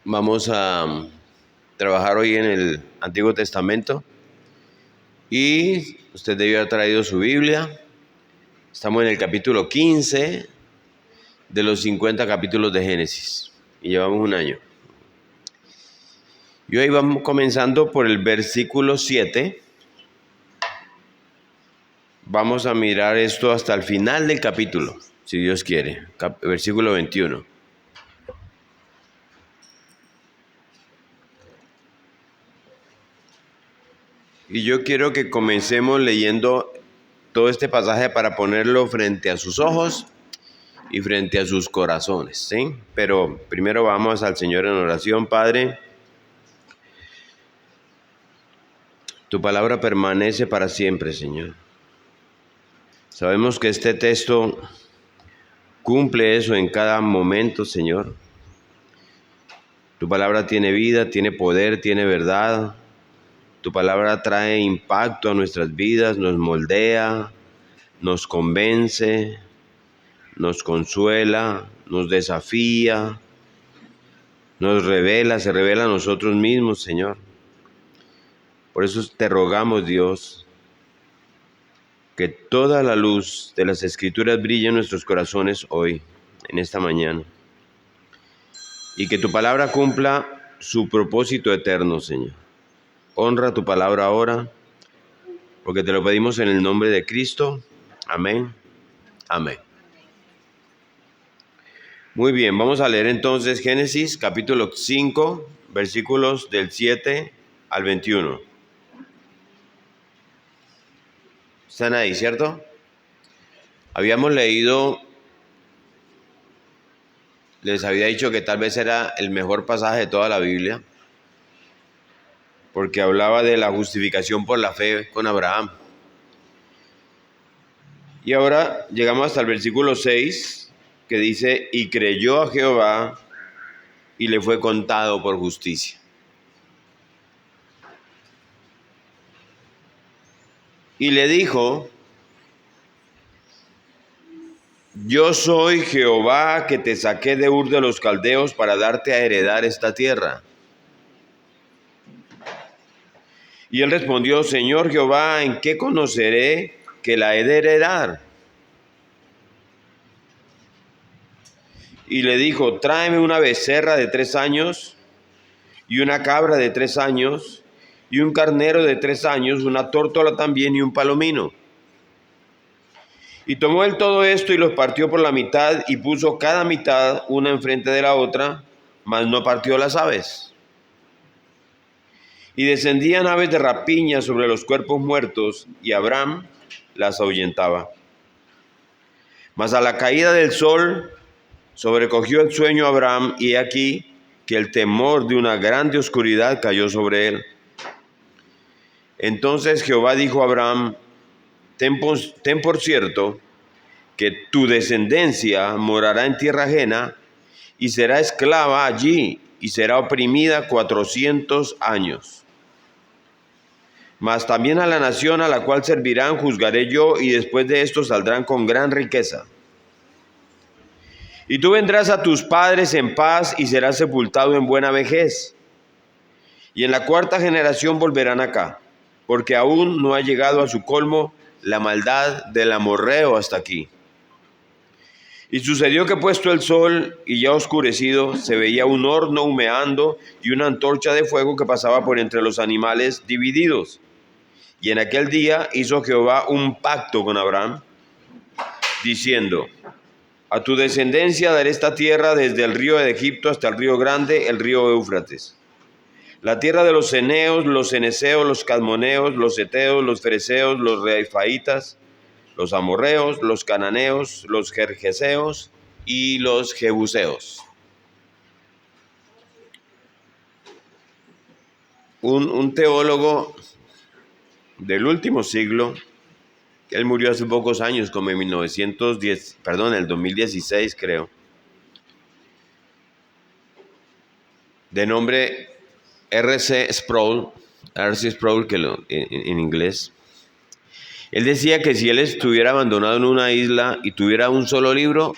Vamos a trabajar hoy en el Antiguo Testamento y usted debió haber traído su Biblia. Estamos en el capítulo 15 de los 50 capítulos de Génesis y llevamos un año. Y hoy vamos comenzando por el versículo 7. Vamos a mirar esto hasta el final del capítulo, si Dios quiere, versículo 21. Y yo quiero que comencemos leyendo todo este pasaje para ponerlo frente a sus ojos y frente a sus corazones, ¿sí? Pero primero vamos al Señor en oración. Padre, tu palabra permanece para siempre, Señor. Sabemos que este texto cumple eso en cada momento, Señor. Tu palabra tiene vida, tiene poder, tiene verdad. Tu palabra trae impacto a nuestras vidas, nos moldea, nos convence, nos consuela, nos desafía, nos revela, se revela a nosotros mismos, Señor. Por eso te rogamos, Dios, que toda la luz de las Escrituras brille en nuestros corazones hoy, en esta mañana. Y que tu palabra cumpla su propósito eterno, Señor. Honra tu palabra ahora, porque te lo pedimos en el nombre de Cristo. Amén. Amén. Muy bien, vamos a leer entonces Génesis capítulo 5, versículos del 7 al 21. ¿Están ahí, cierto? Habíamos leído, les había dicho que tal vez era el mejor pasaje de toda la Biblia, porque hablaba de la justificación por la fe con Abraham. Y ahora llegamos hasta el versículo 6, que dice, y creyó a Jehová y le fue contado por justicia. Y le dijo, yo soy Jehová que te saqué de Ur de los Caldeos para darte a heredar esta tierra. Y él respondió, Señor Jehová, ¿en qué conoceré que la he de heredar? Y le dijo, tráeme una becerra de 3 años, y una cabra de 3 años, y un carnero de 3 años, una tórtola también, y un palomino. Y tomó él todo esto y los partió por la mitad, y puso cada mitad una enfrente de la otra, mas no partió las aves. Y descendían aves de rapiña sobre los cuerpos muertos, y Abraham las ahuyentaba. Mas a la caída del sol sobrecogió el sueño a Abraham, y he aquí que el temor de una grande oscuridad cayó sobre él. Entonces Jehová dijo a Abraham, ten por cierto que tu descendencia morará en tierra ajena, y será esclava allí, y será oprimida 400 años. Mas también a la nación a la cual servirán juzgaré yo, y después de esto saldrán con gran riqueza. Y tú vendrás a tus padres en paz, y serás sepultado en buena vejez. Y en la 4ª generación volverán acá, porque aún no ha llegado a su colmo la maldad del amorreo hasta aquí. Y sucedió que puesto el sol y ya oscurecido, se veía un horno humeando y una antorcha de fuego que pasaba por entre los animales divididos. Y en aquel día hizo Jehová un pacto con Abraham, diciendo, a tu descendencia daré esta tierra desde el río de Egipto hasta el río grande, el río Éufrates. La tierra de los ceneos, los ceneseos, los cadmoneos, los heteos, los fereceos, los reafaitas, los amorreos, los cananeos, los gergeseos y los jebuseos. Un teólogo del último siglo, él murió hace pocos años, como en el 2016 creo, de nombre R.C. Sproul, que en inglés. Él decía que si él estuviera abandonado en una isla y tuviera un solo libro,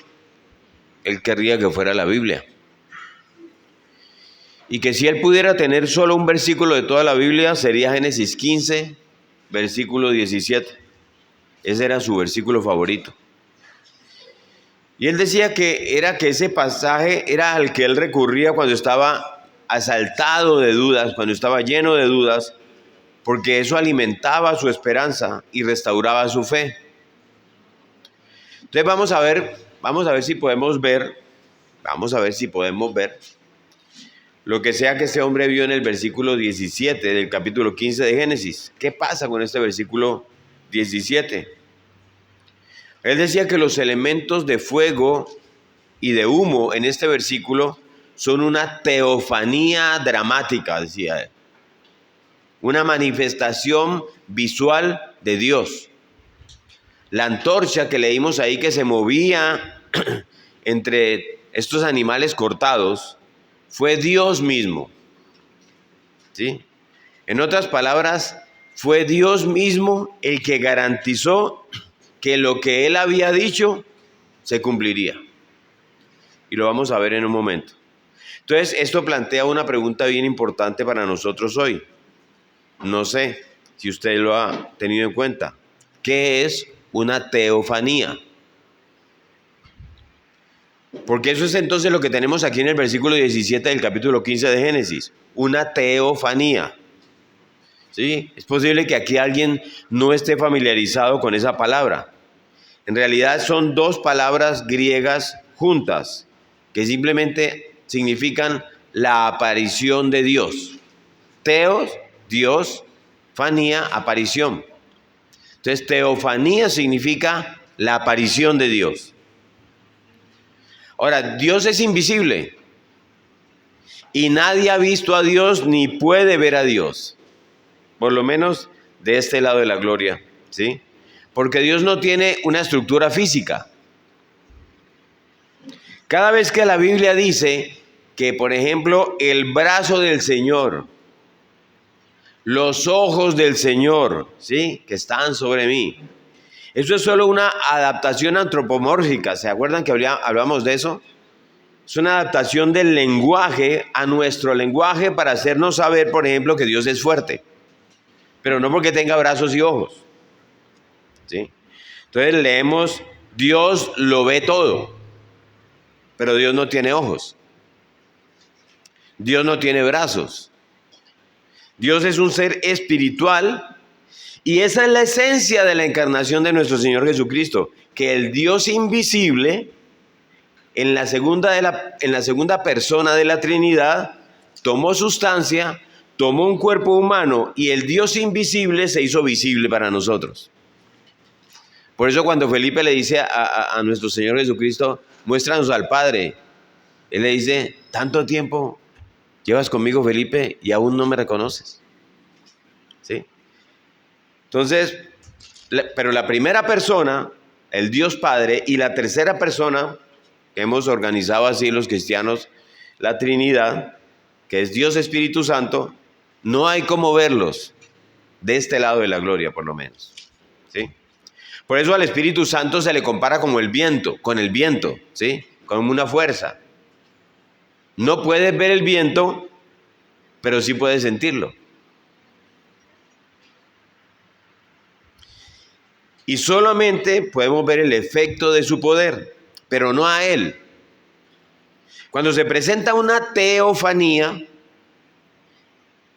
él querría que fuera la Biblia. y que si él pudiera tener solo un versículo de toda la Biblia, sería Génesis 15, versículo 17. Ese era su versículo favorito. Y él decía que ese pasaje era al que él recurría cuando estaba asaltado de dudas, cuando estaba lleno de dudas, porque eso alimentaba su esperanza y restauraba su fe. Entonces vamos a ver si podemos ver lo que sea que ese hombre vio en el versículo 17 del capítulo 15 de Génesis. ¿Qué pasa con este versículo 17? Él decía que los elementos de fuego y de humo en este versículo son una teofanía dramática, decía él. Una manifestación visual de Dios. La antorcha que leímos ahí que se movía entre estos animales cortados fue Dios mismo. ¿Sí? En otras palabras, fue Dios mismo el que garantizó que lo que él había dicho se cumpliría. Y lo vamos a ver en un momento. Entonces, esto plantea una pregunta bien importante para nosotros hoy. No sé si usted lo ha tenido en cuenta. ¿Qué es una teofanía? Porque eso es entonces lo que tenemos aquí en el versículo 17 del capítulo 15 de Génesis. Una teofanía. ¿Sí? Es posible que aquí alguien no esté familiarizado con esa palabra. En realidad son dos palabras griegas juntas, que simplemente significan la aparición de Dios. Teos, Dios, fanía, aparición. Entonces, teofanía significa la aparición de Dios. Ahora, Dios es invisible y nadie ha visto a Dios ni puede ver a Dios, por lo menos de este lado de la gloria, ¿sí? Porque Dios no tiene una estructura física. Cada vez que la Biblia dice que, por ejemplo, el brazo del Señor, los ojos del Señor, ¿sí?, que están sobre mí, eso es solo una adaptación antropomórfica. ¿Se acuerdan que hablamos de eso? Es una adaptación del lenguaje a nuestro lenguaje para hacernos saber, por ejemplo, que Dios es fuerte, pero no porque tenga brazos y ojos, ¿sí? Entonces leemos, Dios lo ve todo, pero Dios no tiene ojos. Dios no tiene brazos. Dios es un ser espiritual y esa es la esencia de la encarnación de nuestro Señor Jesucristo, que el Dios invisible, en la segunda persona de la Trinidad, tomó sustancia, tomó un cuerpo humano y el Dios invisible se hizo visible para nosotros. Por eso cuando Felipe le dice a nuestro Señor Jesucristo, muéstranos al Padre, él le dice, tanto tiempo llevas conmigo, Felipe, y aún no me reconoces. ¿Sí? Entonces, pero la primera persona, el Dios Padre, y la tercera persona, que hemos organizado así los cristianos, la Trinidad, que es Dios Espíritu Santo, no hay cómo verlos de este lado de la gloria, por lo menos. ¿Sí? Por eso al Espíritu Santo se le compara como el viento, con el viento, ¿sí?, como una fuerza. No puedes ver el viento, pero sí puedes sentirlo. Y solamente podemos ver el efecto de su poder, pero no a Él. Cuando se presenta una teofanía,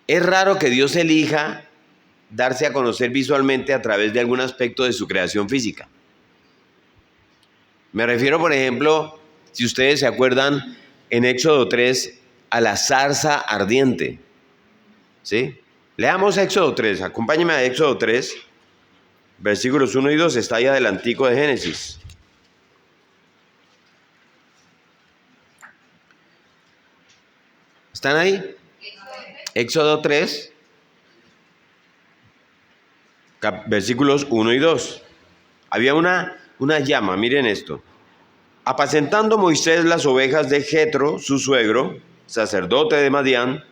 es raro que Dios elija darse a conocer visualmente a través de algún aspecto de su creación física. Me refiero, por ejemplo, si ustedes se acuerdan, en Éxodo 3, a la zarza ardiente. ¿Sí? Leamos Éxodo 3, acompáñenme a Éxodo 3, versículos 1 y 2, está ahí adelantico de Génesis. ¿Están ahí? Éxodo 3, versículos 1 y 2. Había una llama, miren esto. Apacentando Moisés las ovejas de Jetro, su suegro, sacerdote de Madián,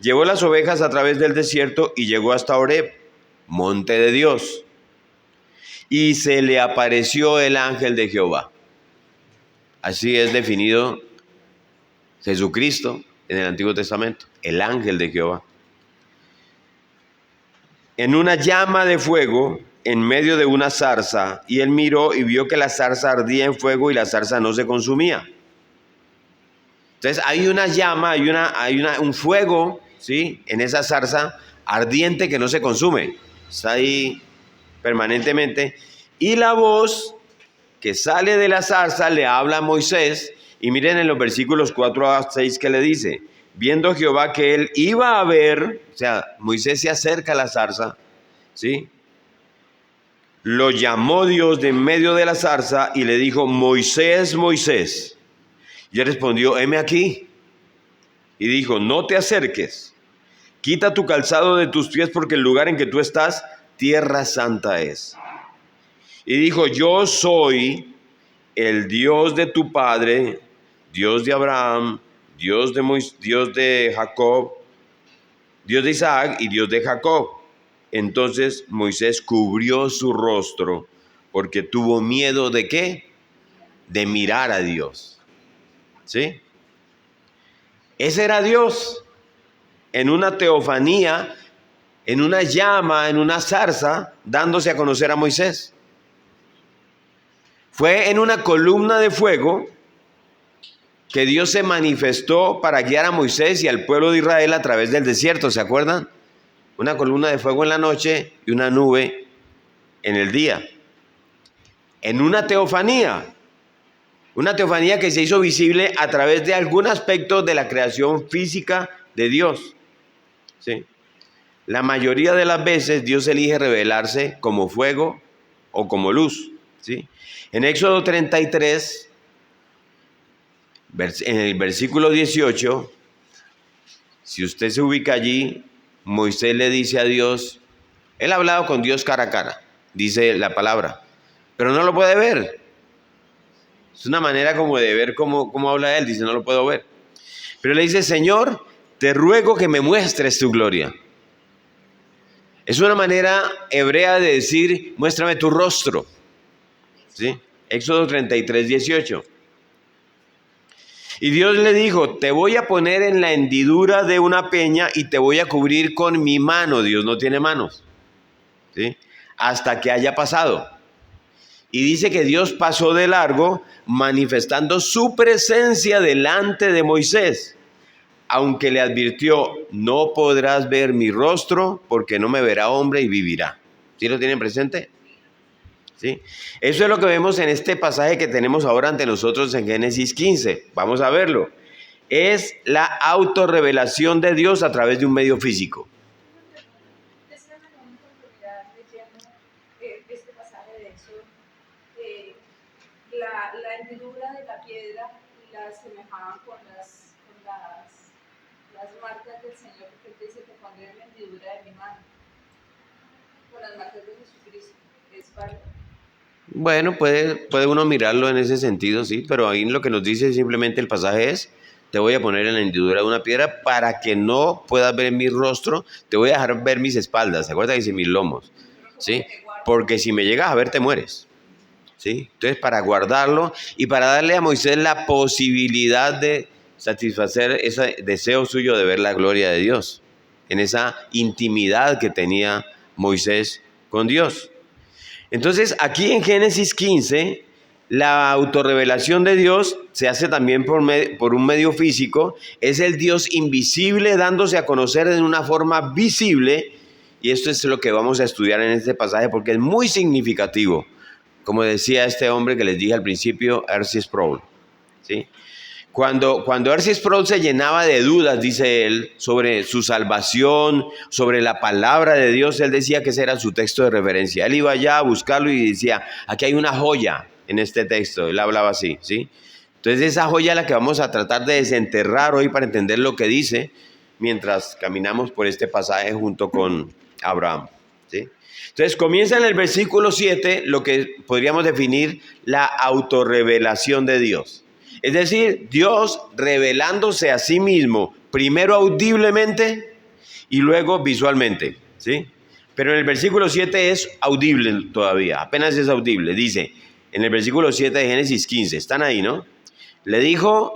llevó las ovejas a través del desierto y llegó hasta Horeb, monte de Dios. Y se le apareció el ángel de Jehová. Así es definido Jesucristo, en el Antiguo Testamento, el ángel de Jehová. En una llama de fuego en medio de una zarza, y él miró y vio que la zarza ardía en fuego y la zarza no se consumía. Entonces hay una llama, un fuego, ¿sí?, en esa zarza ardiente que no se consume. Está ahí permanentemente. Y la voz que sale de la zarza le habla a Moisés. Y miren en los versículos 4 a 6 que le dice: viendo Jehová que él iba a ver, o sea, Moisés se acerca a la zarza, ¿sí?, lo llamó Dios de en medio de la zarza y le dijo: Moisés, Moisés. Y él respondió: heme aquí. Y dijo: no te acerques, quita tu calzado de tus pies, porque el lugar en que tú estás, tierra santa es. Y dijo: yo soy el Dios de tu padre, Dios de Abraham, Dios de Jacob, Dios de Isaac y Dios de Jacob. Entonces Moisés cubrió su rostro porque tuvo miedo ¿de qué? De mirar a Dios. ¿Sí? Ese era Dios en una teofanía, en una llama, en una zarza, dándose a conocer a Moisés. Fue en una columna de fuego que Dios se manifestó para guiar a Moisés y al pueblo de Israel a través del desierto, ¿se acuerdan? Una columna de fuego en la noche y una nube en el día. En una teofanía que se hizo visible a través de algún aspecto de la creación física de Dios. ¿Sí? La mayoría de las veces Dios elige revelarse como fuego o como luz. ¿Sí? En Éxodo 33, en el versículo 18, si usted se ubica allí, Moisés le dice a Dios, él ha hablado con Dios cara a cara, dice la palabra, pero no lo puede ver. Es una manera como de ver cómo habla él, dice, no lo puedo ver. Pero le dice: Señor, te ruego que me muestres tu gloria. Es una manera hebrea de decir, muéstrame tu rostro. ¿Sí? Éxodo 33, 18. Y Dios le dijo: te voy a poner en la hendidura de una peña y te voy a cubrir con mi mano. Dios no tiene manos, ¿sí?, hasta que haya pasado. Y dice que Dios pasó de largo, manifestando su presencia delante de Moisés, aunque le advirtió: no podrás ver mi rostro, porque no me verá hombre y vivirá. ¿Sí lo tienen presente? ¿Sí? Eso es lo que vemos en este pasaje que tenemos ahora ante nosotros en Génesis 15. Vamos a verlo. Es la autorrevelación de Dios a través de un medio físico. Este pasaje de Éxodo, la hendidura de la piedra la asemejaban con las marcas del Señor, porque Él dice que pondré la hendidura de mi mano, con las marcas de Jesucristo. Es para... Bueno, puede uno mirarlo en ese sentido, sí, pero ahí lo que nos dice simplemente el pasaje es: te voy a poner en la hendidura de una piedra para que no puedas ver mi rostro, te voy a dejar ver mis espaldas, ¿se acuerdan? Dice mis lomos, ¿sí? Porque si me llegas a ver te mueres, ¿sí? Entonces, para guardarlo y para darle a Moisés la posibilidad de satisfacer ese deseo suyo de ver la gloria de Dios, en esa intimidad que tenía Moisés con Dios. Entonces, aquí en Génesis 15, la autorrevelación de Dios se hace también por un medio físico. Es el Dios invisible dándose a conocer en una forma visible. Y esto es lo que vamos a estudiar en este pasaje porque es muy significativo. Como decía este hombre que les dije al principio, R.C. Sproul, ¿sí? Cuando R.C. Sproul se llenaba de dudas, dice él, sobre su salvación, sobre la palabra de Dios, él decía que ese era su texto de referencia. Él iba allá a buscarlo y decía: aquí hay una joya en este texto. Él hablaba así, ¿sí? Entonces esa joya es la que vamos a tratar de desenterrar hoy para entender lo que dice mientras caminamos por este pasaje junto con Abraham, ¿sí? Entonces comienza en el versículo 7 lo que podríamos definir la autorrevelación de Dios. Es decir, Dios revelándose a sí mismo, primero audiblemente y luego visualmente, ¿sí? Pero en el versículo 7 es audible todavía, apenas es audible. Dice, en el versículo 7 de Génesis 15, están ahí, ¿no? Le dijo,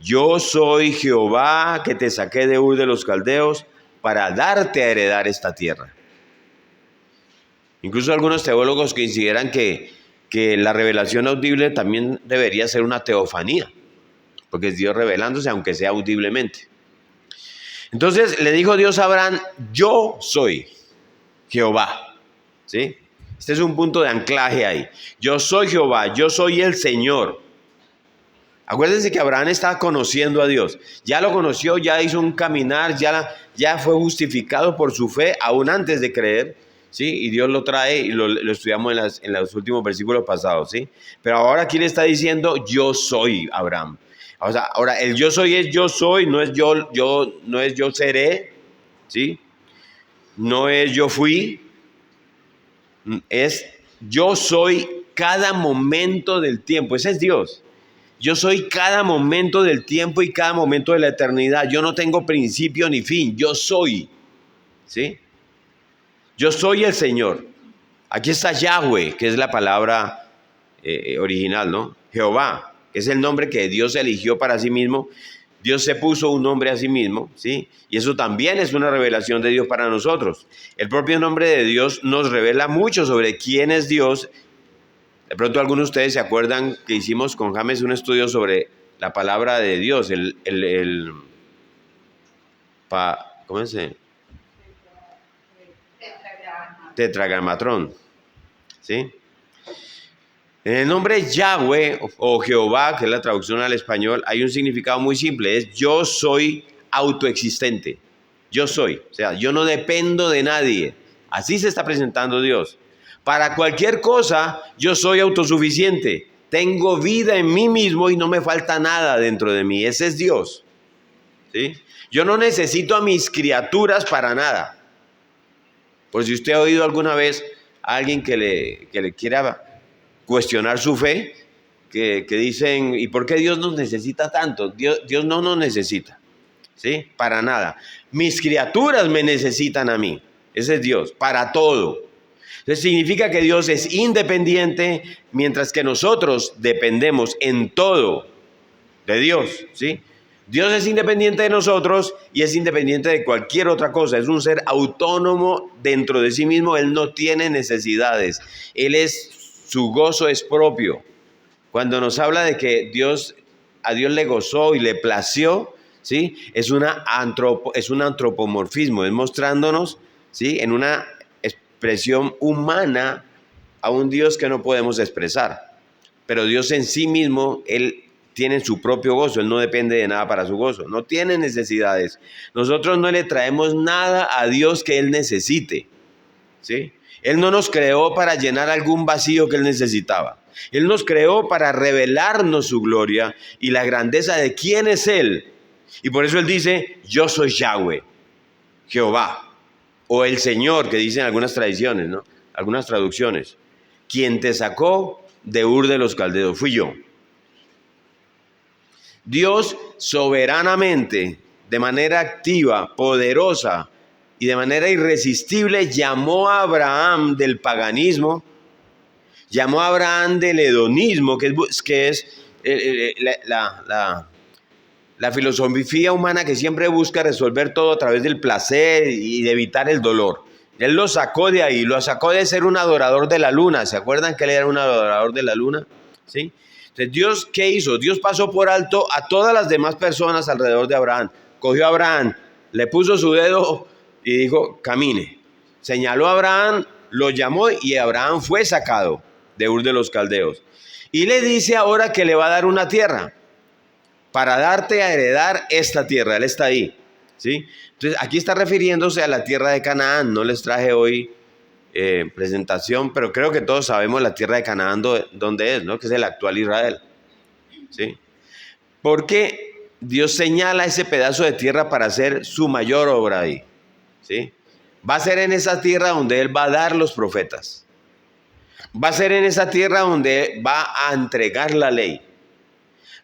yo soy Jehová que te saqué de Ur de los Caldeos para darte a heredar esta tierra. Incluso algunos teólogos consideran que la revelación audible también debería ser una teofanía, porque es Dios revelándose aunque sea audiblemente. Entonces le dijo Dios a Abraham, yo soy Jehová, ¿sí? Este es un punto de anclaje ahí. Yo soy Jehová, yo soy el Señor. Acuérdense que Abraham estaba conociendo a Dios. Ya lo conoció, ya hizo un caminar, ya fue justificado por su fe, aún antes de creer, ¿sí? Y Dios lo trae y lo estudiamos en los últimos versículos pasados, ¿sí? Pero ahora aquí le está diciendo, yo soy Abraham. O sea, ahora el yo soy es yo soy, no es no es yo seré, ¿sí? No es yo fui, es yo soy cada momento del tiempo. Ese es Dios. Yo soy cada momento del tiempo y cada momento de la eternidad. Yo no tengo principio ni fin. Yo soy. ¿Sí? Yo soy el Señor. Aquí está Yahweh, que es la palabra original, ¿no? Jehová, que es el nombre que Dios eligió para sí mismo. Dios se puso un nombre a sí mismo, ¿sí? Y eso también es una revelación de Dios para nosotros. El propio nombre de Dios nos revela mucho sobre quién es Dios. De pronto algunos de ustedes se acuerdan que hicimos con James un estudio sobre la palabra de Dios, ¿cómo es? Tetragramatrón, ¿sí? En el nombre Yahweh o Jehová, que es la traducción al español, hay un significado muy simple, es yo soy autoexistente, yo soy, o sea, yo no dependo de nadie, así se está presentando Dios. Para cualquier cosa, yo soy autosuficiente. Tengo vida en mí mismo y no me falta nada dentro de mí. Ese es Dios, ¿sí? Yo no necesito a mis criaturas para nada. Por si usted ha oído alguna vez a alguien que le quiera cuestionar su fe, que dicen, ¿y por qué Dios nos necesita tanto? Dios no nos necesita, ¿sí? Para nada. Mis criaturas me necesitan a mí. Ese es Dios, para todo. Entonces significa que Dios es independiente, mientras que nosotros dependemos en todo de Dios, ¿sí? Dios es independiente de nosotros y es independiente de cualquier otra cosa. Es un ser autónomo dentro de sí mismo. Él no tiene necesidades. Su gozo es propio. Cuando nos habla de que a Dios le gozó y le plació, ¿sí? Es un antropomorfismo, es mostrándonos, ¿sí? En una expresión humana a un Dios que no podemos expresar. Pero Dios en sí mismo, Él tiene su propio gozo, Él no depende de nada para su gozo, no tiene necesidades. Nosotros no le traemos nada a Dios que Él necesite, ¿sí? Él no nos creó para llenar algún vacío que Él necesitaba. Él nos creó para revelarnos su gloria y la grandeza de quién es Él. Y por eso Él dice, yo soy Yahweh, Jehová. O el Señor, que dicen algunas tradiciones, ¿no? Algunas traducciones. Quien te sacó de Ur de los Caldeos, fui yo. Dios soberanamente, de manera activa, poderosa y de manera irresistible, llamó a Abraham del paganismo, llamó a Abraham del hedonismo, que es la filosofía humana que siempre busca resolver todo a través del placer y de evitar el dolor. Él lo sacó de ahí, lo sacó de ser un adorador de la luna. ¿Se acuerdan que él era un adorador de la luna? ¿Sí? Entonces, ¿Dios qué hizo? Dios pasó por alto a todas las demás personas alrededor de Abraham. Cogió a Abraham, le puso su dedo y dijo, camine. Señaló a Abraham, lo llamó y Abraham fue sacado de Ur de los Caldeos. Y le dice ahora que le va a dar una tierra, para darte a heredar esta tierra. Él está ahí, ¿sí? Entonces aquí está refiriéndose a la tierra de Canaán. No les traje hoy presentación, pero creo que todos sabemos la tierra de Canaán dónde es, ¿no? Que es el actual Israel, ¿sí? Porque Dios señala ese pedazo de tierra para hacer su mayor obra ahí, ¿sí? Va a ser en esa tierra donde Él va a dar los profetas. Va a ser en esa tierra donde va a entregar la ley.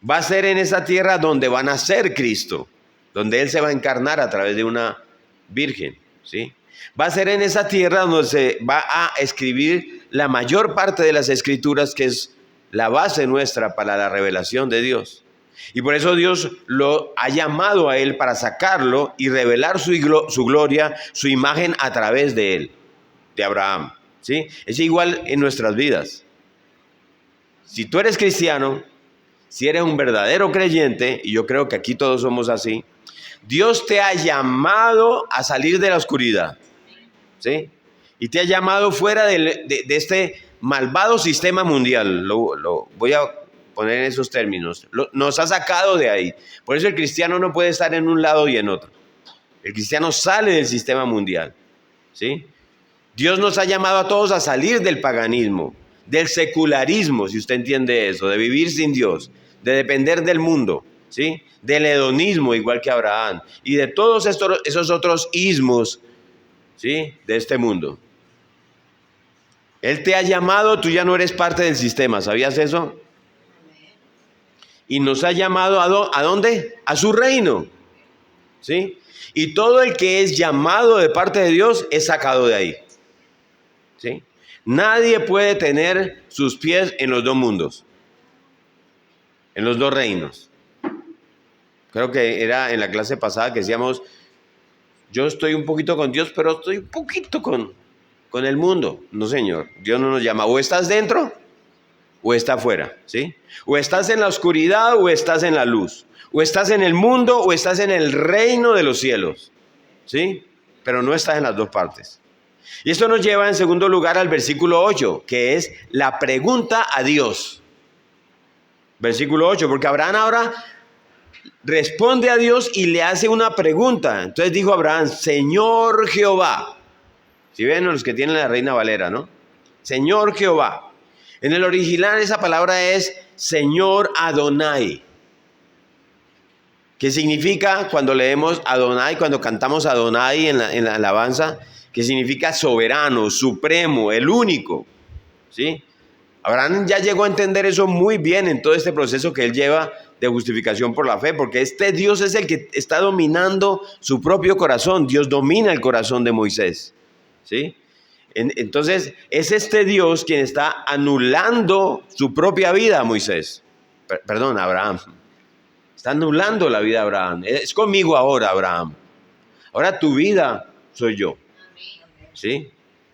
Va a ser en esa tierra donde va a nacer Cristo, donde Él se va a encarnar a través de una virgen, ¿sí? Va a ser en esa tierra donde se va a escribir la mayor parte de las escrituras, que es la base nuestra para la revelación de Dios. Y por eso Dios lo ha llamado a él para sacarlo y revelar su gloria, su imagen a través de él, de Abraham. ¿Sí? Es igual en nuestras vidas. Si tú eres cristiano, si eres un verdadero creyente, y yo creo que aquí todos somos así, Dios te ha llamado a salir de la oscuridad, ¿sí? Y te ha llamado fuera de este malvado sistema mundial. Lo voy a poner en esos términos. Nos ha sacado de ahí. Por eso el cristiano no puede estar en un lado y en otro. El cristiano sale del sistema mundial, ¿sí? Dios nos ha llamado a todos a salir del paganismo, del secularismo, si usted entiende eso, de vivir sin Dios, de depender del mundo, ¿sí? Del hedonismo, igual que Abraham, y de todos esos otros ismos, ¿sí? De este mundo. Él te ha llamado, tú ya no eres parte del sistema, ¿sabías eso? Y nos ha llamado ¿a dónde? A su reino, ¿sí? Y todo el que es llamado de parte de Dios es sacado de ahí, ¿sí? Nadie puede tener sus pies en los dos mundos, en los dos reinos. Creo que era en la clase pasada que decíamos, yo estoy un poquito con Dios, pero estoy un poquito con el mundo. No, señor, Dios no nos llama. O estás dentro o estás afuera, ¿sí? O estás en la oscuridad o estás en la luz. O estás en el mundo o estás en el reino de los cielos, ¿sí? Pero no estás en las dos partes. Y esto nos lleva en segundo lugar al versículo 8, que es la pregunta a Dios. Versículo 8, porque Abraham ahora responde a Dios y le hace una pregunta. Entonces dijo Abraham, Señor Jehová. Si ven los que tienen la Reina Valera, ¿no? Señor Jehová. En el original esa palabra es Señor Adonai. ¿Qué significa cuando leemos Adonai, cuando cantamos Adonai en la alabanza? Que significa soberano, supremo, el único, ¿sí? Abraham ya llegó a entender eso muy bien en todo este proceso que él lleva de justificación por la fe, porque este Dios es el que está dominando su propio corazón. Dios domina el corazón de Moisés, ¿sí? Entonces, es este Dios quien está anulando su propia vida a Moisés. Perdón, a Abraham. Está anulando la vida de Abraham. Es conmigo ahora, Abraham. Ahora tu vida soy yo. ¿Sí?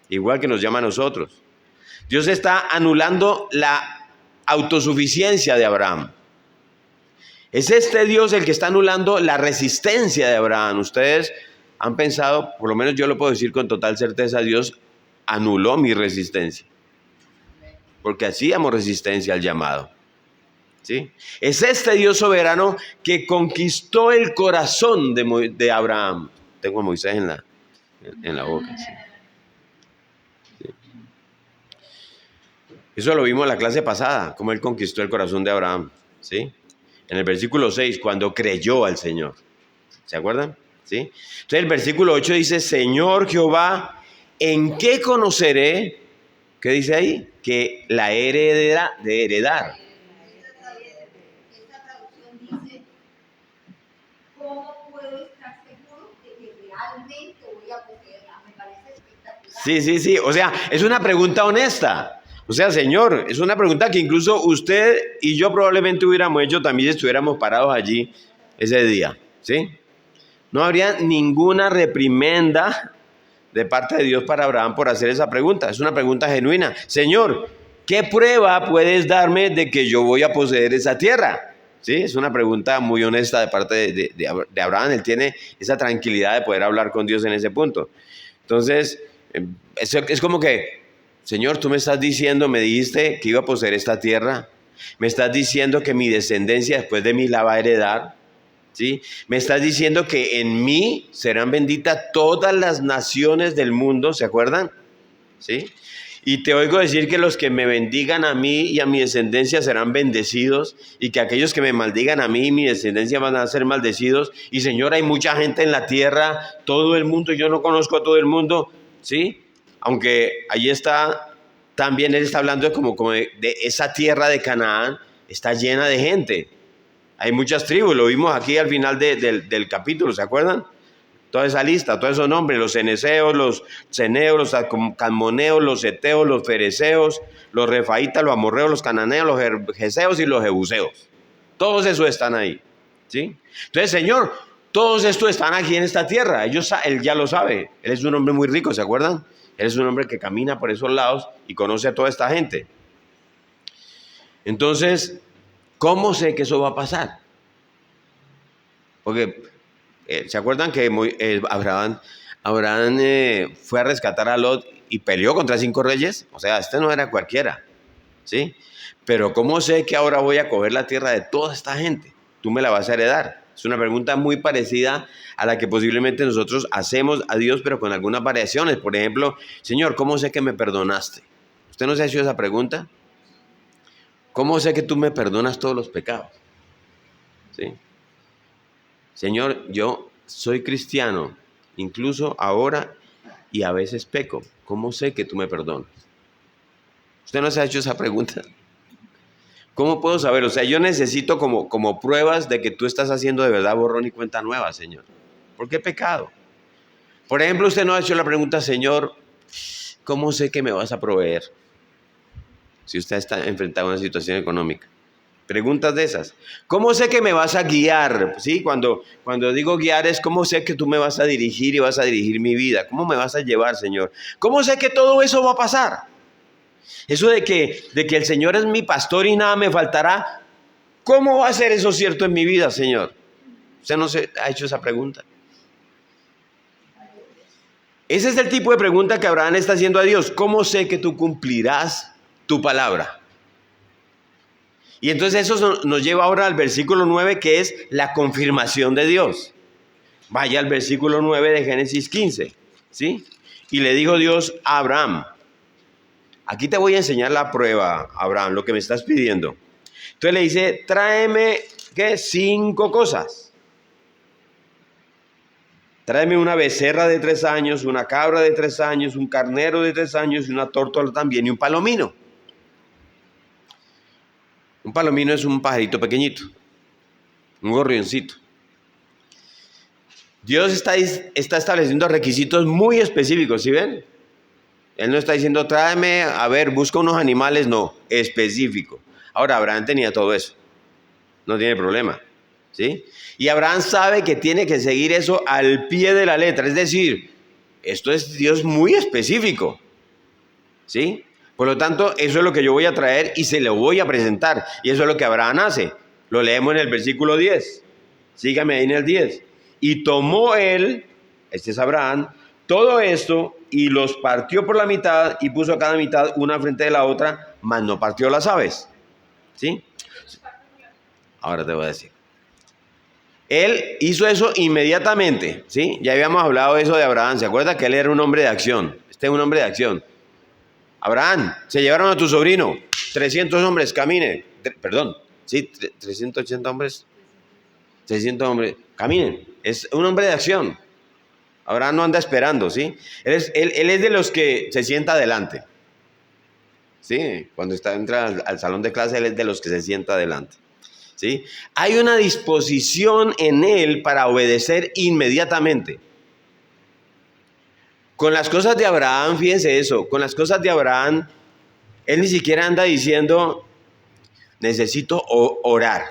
Igual que nos llama a nosotros. Dios está anulando la autosuficiencia de Abraham. Es este Dios el que está anulando la resistencia de Abraham. Ustedes han pensado, por lo menos yo lo puedo decir con total certeza, Dios anuló mi resistencia. Porque hacíamos resistencia al llamado, ¿sí? Es este Dios soberano que conquistó el corazón de Abraham. Tengo a Moisés en la boca, ¿sí? Eso lo vimos en la clase pasada, cómo él conquistó el corazón de Abraham, ¿sí? En el versículo 6, cuando creyó al Señor. ¿Se acuerdan? ¿Sí? Entonces el versículo 8 dice, Señor Jehová, ¿en qué conoceré? ¿Qué dice ahí? Que la heredad de heredar. Esta traducción dice, ¿cómo puedo estar seguro de que realmente voy a poseerla? Me parece espectacular. Sí. O sea, es una pregunta honesta. O sea, Señor, es una pregunta que incluso usted y yo probablemente hubiéramos hecho también si estuviéramos parados allí ese día, ¿sí? No habría ninguna reprimenda de parte de Dios para Abraham por hacer esa pregunta. Es una pregunta genuina. Señor, ¿qué prueba puedes darme de que yo voy a poseer esa tierra? ¿Sí? Es una pregunta muy honesta de parte de Abraham. Él tiene esa tranquilidad de poder hablar con Dios en ese punto. Entonces, es como que, Señor, tú me estás diciendo, me dijiste que iba a poseer esta tierra. Me estás diciendo que mi descendencia después de mí la va a heredar. ¿Sí? Me estás diciendo que en mí serán benditas todas las naciones del mundo, ¿se acuerdan? ¿Sí? Y te oigo decir que los que me bendigan a mí y a mi descendencia serán bendecidos, y que aquellos que me maldigan a mí y mi descendencia van a ser maldecidos. Y Señor, hay mucha gente en la tierra, todo el mundo, yo no conozco a todo el mundo, ¿sí? Aunque allí está, también él está hablando como de esa tierra de Canaán, está llena de gente. Hay muchas tribus, lo vimos aquí al final del capítulo, ¿se acuerdan? Toda esa lista, todos esos nombres, los ceneseos, los ceneos, los calmoneos, los heteos, los fereceos, los refaitas, los amorreos, los cananeos, los jeseos y los jebuseos. Todos esos están ahí, ¿sí? Entonces, Señor, todos estos están aquí en esta tierra. Él ya lo sabe. Él es un hombre muy rico, ¿se acuerdan? Él es un hombre que camina por esos lados y conoce a toda esta gente. Entonces, ¿cómo sé que eso va a pasar? Porque, ¿se acuerdan que Abraham fue a rescatar a Lot y peleó contra 5 reyes? O sea, este no era cualquiera, ¿sí? Pero ¿cómo sé que ahora voy a coger la tierra de toda esta gente? Tú me la vas a heredar. Es una pregunta muy parecida a la que posiblemente nosotros hacemos a Dios, pero con algunas variaciones. Por ejemplo, Señor, ¿cómo sé que me perdonaste? ¿Usted no se ha hecho esa pregunta? ¿Cómo sé que tú me perdonas todos los pecados? ¿Sí? Señor, yo soy cristiano, incluso ahora, y a veces peco. ¿Cómo sé que tú me perdonas? ¿Usted no se ha hecho esa pregunta? ¿Cómo puedo saber? O sea, yo necesito como pruebas de que tú estás haciendo de verdad borrón y cuenta nueva, Señor. ¿Por qué pecado? Por ejemplo, usted no ha hecho la pregunta, Señor, ¿cómo sé que me vas a proveer? Si usted está enfrentado a una situación económica. Preguntas de esas. ¿Cómo sé que me vas a guiar? ¿Sí? Cuando digo guiar es cómo sé que tú me vas a dirigir y vas a dirigir mi vida. ¿Cómo me vas a llevar, Señor? ¿Cómo sé que todo eso va a pasar? Eso de que el Señor es mi pastor y nada me faltará. ¿Cómo va a ser eso cierto en mi vida, Señor? ¿Usted no se ha hecho esa pregunta? Ese es el tipo de pregunta que Abraham está haciendo a Dios. ¿Cómo sé que tú cumplirás tu palabra? Y entonces eso nos lleva ahora al versículo 9, que es la confirmación de Dios. Vaya al versículo 9 de Génesis 15, ¿sí? Y le dijo Dios a Abraham, aquí te voy a enseñar la prueba, Abraham, lo que me estás pidiendo. Entonces le dice, tráeme, ¿qué? 5 cosas. Tráeme una becerra de 3 años, una cabra de 3 años, un carnero de 3 años y una tórtola también y un palomino. Un palomino es un pajarito pequeñito, un gorrioncito. Dios está estableciendo requisitos muy específicos, ¿sí ven? Él no está diciendo, tráeme, a ver, busca unos animales, no, específico. Ahora, Abraham tenía todo eso, no tiene problema, ¿sí? Y Abraham sabe que tiene que seguir eso al pie de la letra, es decir, esto es Dios muy específico, ¿sí? Por lo tanto, eso es lo que yo voy a traer y se lo voy a presentar. Y eso es lo que Abraham hace. Lo leemos en el versículo 10. Sígame ahí en el 10. Y tomó él, este es Abraham, todo esto y los partió por la mitad y puso a cada mitad una frente de la otra, mas no partió las aves. ¿Sí? Ahora te voy a decir. Él hizo eso inmediatamente, ¿sí? Ya habíamos hablado de eso de Abraham. ¿Se acuerda que él era un hombre de acción? Este es un hombre de acción. Abraham, se llevaron a tu sobrino, 300 hombres, caminen. Perdón, sí, 380 hombres, 600 hombres, caminen. Es un hombre de acción. Abraham no anda esperando, ¿sí? Él es de los que se sienta adelante. Sí, cuando entra al salón de clase, él es de los que se sienta adelante. ¿Sí? Hay una disposición en él para obedecer inmediatamente. Con las cosas de Abraham, fíjense eso, con las cosas de Abraham, él ni siquiera anda diciendo, necesito orar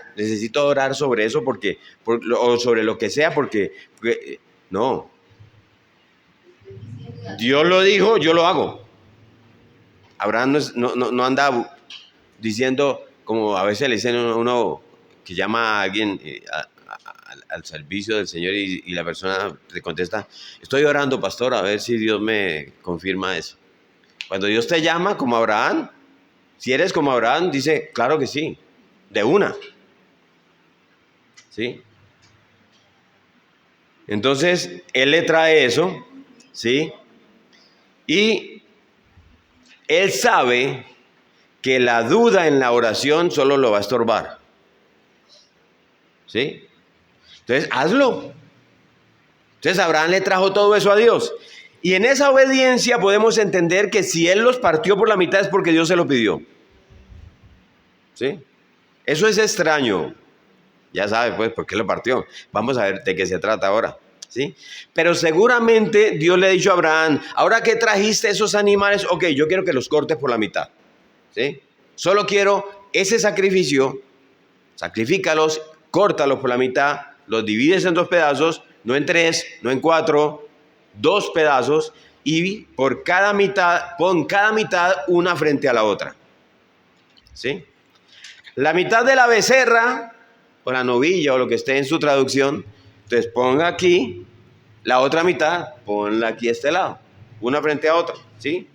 sobre eso o sobre lo que sea, porque no. Dios lo dijo, yo lo hago. Abraham no anda diciendo, como a veces le dicen uno que llama a alguien al servicio del Señor y la persona le contesta, estoy orando, pastor, a ver si Dios me confirma eso. Cuando Dios te llama como Abraham, si eres como Abraham, dice, claro que sí, de una. ¿Sí? Entonces, él le trae eso, ¿sí? Y él sabe que la duda en la oración solo lo va a estorbar. ¿Sí? Entonces, hazlo. Entonces, Abraham le trajo todo eso a Dios. Y en esa obediencia podemos entender que si él los partió por la mitad es porque Dios se lo pidió. ¿Sí? Eso es extraño. Ya sabe, pues, por qué lo partió. Vamos a ver de qué se trata ahora. ¿Sí? Pero seguramente Dios le ha dicho a Abraham, ahora que trajiste esos animales, ok, yo quiero que los cortes por la mitad. ¿Sí? Solo quiero ese sacrificio sacrifícalos, córtalos por la mitad, los divides en 2 pedazos, no en 3, no en 4, 2 pedazos, y por cada mitad, pon cada mitad una frente a la otra. ¿Sí? La mitad de la becerra, o la novilla, o lo que esté en su traducción, entonces ponga aquí, la otra mitad, ponla aquí a este lado, una frente a otra, ¿sí?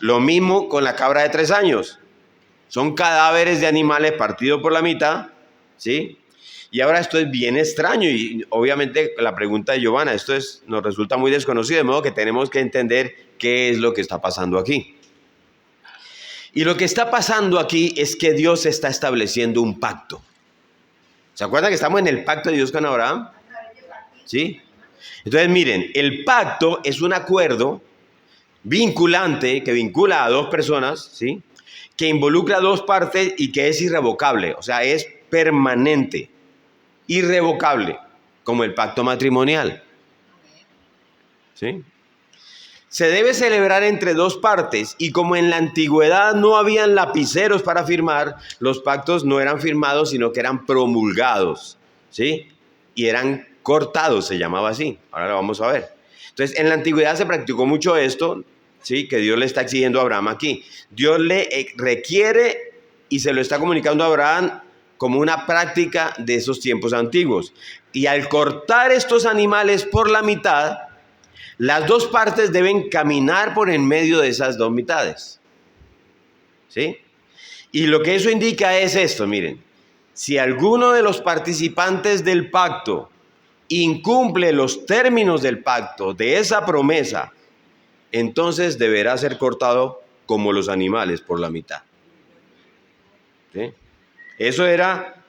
Lo mismo con la cabra de 3 años. Son cadáveres de animales partidos por la mitad, ¿sí? Y ahora esto es bien extraño y obviamente la pregunta de Giovanna, nos resulta muy desconocido, de modo que tenemos que entender qué es lo que está pasando aquí. Y lo que está pasando aquí es que Dios está estableciendo un pacto. ¿Se acuerdan que estamos en el pacto de Dios con Abraham? ¿Sí? Entonces miren, el pacto es un acuerdo vinculante que vincula a 2 personas, ¿sí? Que involucra 2 partes y que es irrevocable, o sea, es permanente, irrevocable, como el pacto matrimonial. ¿Sí? Se debe celebrar entre 2 partes y como en la antigüedad no habían lapiceros para firmar, los pactos no eran firmados sino que eran promulgados, ¿sí? Y eran cortados, se llamaba así. Ahora lo vamos a ver. Entonces, en la antigüedad se practicó mucho esto, ¿sí? Que Dios le está exigiendo a Abraham aquí. Dios le requiere y se lo está comunicando a Abraham como una práctica de esos tiempos antiguos. Y al cortar estos animales por la mitad, las 2 partes deben caminar por en medio de esas 2 mitades. ¿Sí? Y lo que eso indica es esto, miren. Si alguno de los participantes del pacto incumple los términos del pacto, de esa promesa, entonces deberá ser cortado como los animales por la mitad. ¿Sí? Eso era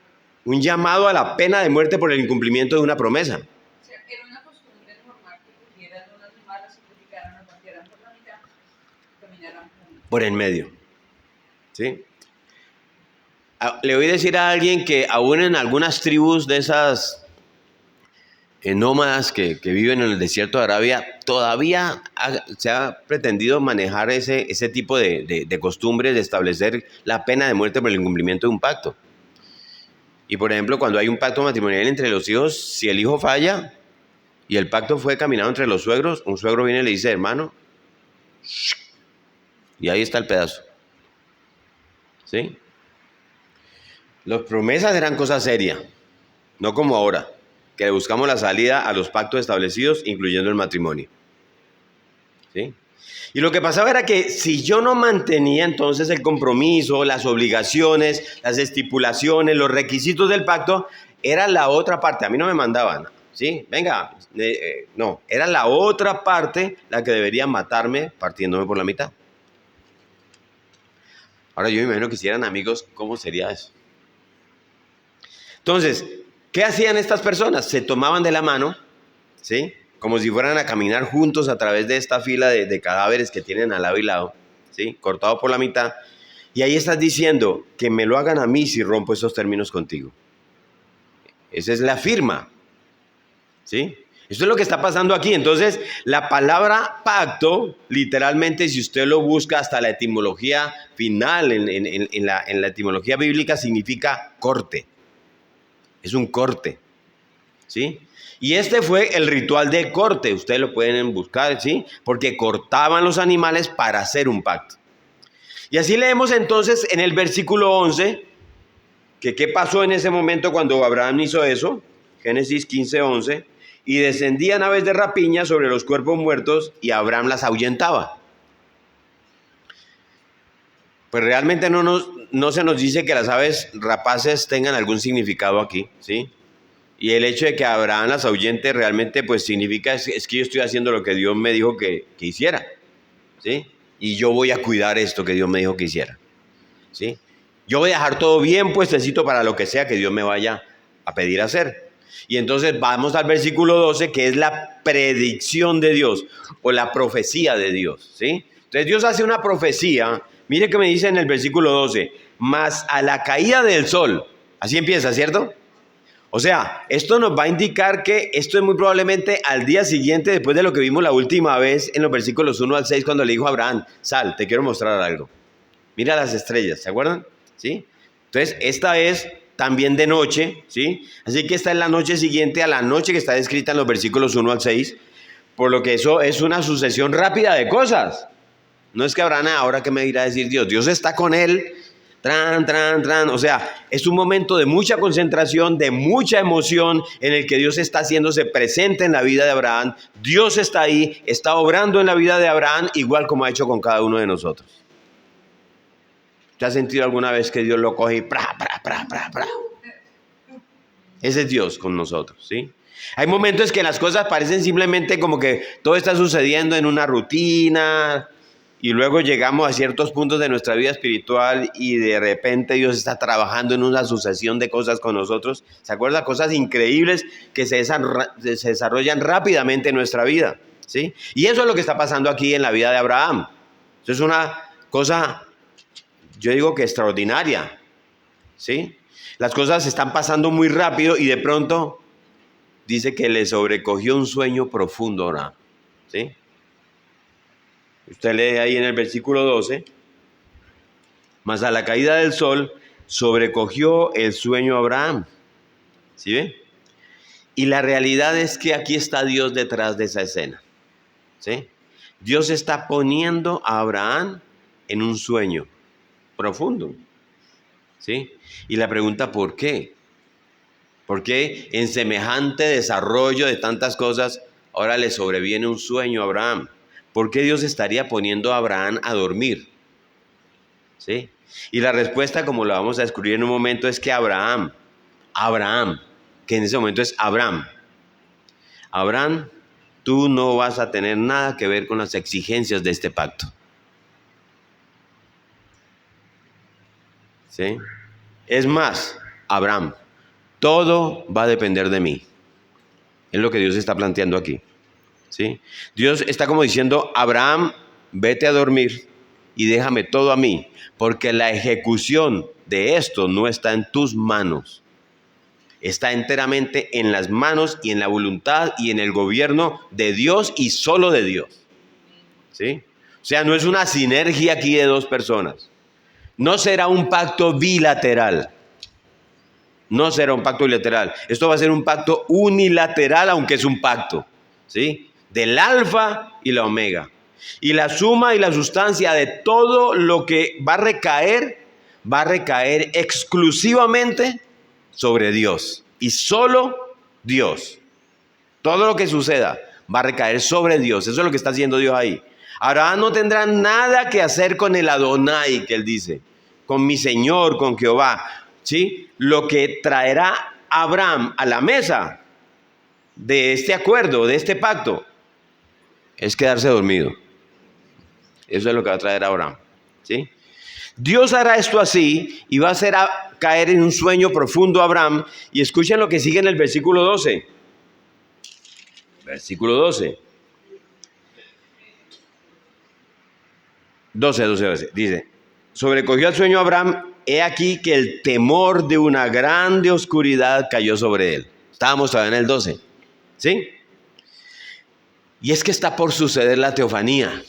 un llamado a la pena de muerte por el incumplimiento de una promesa. O sea, que era una costumbre normal que cogieran unos animales, sacrificaran, los partieran por la mitad, caminaran por en medio. ¿Sí? Le oí decir a alguien que aún en algunas tribus de esas nómadas que viven en el desierto de Arabia, todavía se ha pretendido manejar ese tipo de costumbres de establecer la pena de muerte por el incumplimiento de un pacto. Y por ejemplo, cuando hay un pacto matrimonial entre los hijos, si el hijo falla y el pacto fue caminado entre los suegros, un suegro viene y le dice, hermano, y ahí está el pedazo. ¿Sí? Las promesas eran cosa seria, no como ahora, que le buscamos la salida a los pactos establecidos, incluyendo el matrimonio. ¿Sí? Y lo que pasaba era que si yo no mantenía entonces el compromiso, las obligaciones, las estipulaciones, los requisitos del pacto, era la otra parte. A mí no me mandaban, ¿sí? Venga, no, era la otra parte la que debería matarme partiéndome por la mitad. Ahora yo me imagino que si eran amigos, ¿cómo sería eso? Entonces, ¿qué hacían estas personas? Se tomaban de la mano, ¿sí? Como si fueran a caminar juntos a través de esta fila de cadáveres que tienen al lado y lado, ¿sí? Cortado por la mitad. Y ahí estás diciendo que me lo hagan a mí si rompo esos términos contigo. Esa es la firma, ¿sí? Eso es lo que está pasando aquí. Entonces, la palabra pacto, literalmente, si usted lo busca hasta la etimología final, en la etimología bíblica, significa corte. Es un corte, ¿sí? Y este fue el ritual de corte, ustedes lo pueden buscar, ¿sí? Porque cortaban los animales para hacer un pacto. Y así leemos entonces en el versículo 11, que qué pasó en ese momento cuando Abraham hizo eso, Génesis 15:11, y descendían aves de rapiña sobre los cuerpos muertos y Abraham las ahuyentaba. Pues realmente no se nos dice que las aves rapaces tengan algún significado aquí, ¿sí? Y el hecho de que Abraham las ahuyente realmente pues significa es que yo estoy haciendo lo que Dios me dijo que hiciera, ¿sí? Y yo voy a cuidar esto que Dios me dijo que hiciera, ¿sí? Yo voy a dejar todo bien puestecito para lo que sea que Dios me vaya a pedir hacer. Y entonces vamos al versículo 12, que es la predicción de Dios o la profecía de Dios, ¿sí? Entonces Dios hace una profecía. Mire que me dice en el versículo 12, mas a la caída del sol, así empieza, ¿cierto? O sea, esto nos va a indicar que esto es muy probablemente al día siguiente, después de lo que vimos la última vez en los versículos 1 al 6, cuando le dijo a Abraham, sal, te quiero mostrar algo. Mira las estrellas, ¿se acuerdan? ¿Sí? Entonces, esta es también de noche, ¿sí? Así que esta es la noche siguiente a la noche que está descrita en los versículos 1 al 6, por lo que eso es una sucesión rápida de cosas. No es que Abraham, ahora que me irá a decir Dios, Dios está con él, o sea, es un momento de mucha concentración, de mucha emoción, en el que Dios está haciéndose presente en la vida de Abraham. Dios está ahí, está obrando en la vida de Abraham, igual como ha hecho con cada uno de nosotros. ¿Te has sentido alguna vez que Dios lo coge y pra? Ese es Dios con nosotros, ¿sí? Hay momentos que las cosas parecen simplemente como que todo está sucediendo en una rutina, y luego llegamos a ciertos puntos de nuestra vida espiritual y de repente Dios está trabajando en una sucesión de cosas con nosotros. ¿Se acuerdan? Cosas increíbles que se desarrollan rápidamente en nuestra vida, ¿sí? Y eso es lo que está pasando aquí en la vida de Abraham. Eso es una cosa, yo digo que extraordinaria, ¿sí? Las cosas están pasando muy rápido y de pronto dice que le sobrecogió un sueño profundo a Abraham, ¿sí? Usted lee ahí en el versículo 12, mas a la caída del sol sobrecogió el sueño a Abraham. ¿Sí ve? Y la realidad es que aquí está Dios detrás de esa escena, ¿sí? Dios está poniendo a Abraham en un sueño profundo, ¿sí? Y la pregunta, ¿por qué? ¿Por qué en semejante desarrollo de tantas cosas ahora le sobreviene un sueño a Abraham? ¿Por qué Dios estaría poniendo a Abraham a dormir? ¿Sí? Y la respuesta, como la vamos a descubrir en un momento, es que Abraham, que en ese momento es Abraham, tú no vas a tener nada que ver con las exigencias de este pacto. ¿Sí? Es más, Abraham, todo va a depender de mí. Es lo que Dios está planteando aquí. ¿Sí? Dios está como diciendo, Abraham, vete a dormir y déjame todo a mí, porque la ejecución de esto no está en tus manos. Está enteramente en las manos y en la voluntad y en el gobierno de Dios y solo de Dios. ¿Sí? O sea, no es una sinergia aquí de dos personas. No será un pacto bilateral. No será un pacto bilateral. Esto va a ser un pacto unilateral, aunque es un pacto, ¿sí? Del alfa y la omega. Y la suma y la sustancia de todo lo que va a recaer exclusivamente sobre Dios. Y solo Dios. Todo lo que suceda va a recaer sobre Dios. Eso es lo que está haciendo Dios ahí. Abraham no tendrá nada que hacer con el Adonai, que él dice. Con mi Señor, con Jehová. ¿Sí? Lo que traerá Abraham a la mesa de este acuerdo, de este pacto, es quedarse dormido. Eso es lo que va a traer Abraham, ¿sí? Dios hará esto así y va a hacer caer en un sueño profundo a Abraham. Y escuchen lo que sigue en el versículo 12. Versículo 12. 12. Dice, sobrecogió el sueño a Abraham. He aquí que el temor de una grande oscuridad cayó sobre él. Estábamos todavía en el 12, ¿sí? Y es que está por suceder la teofanía.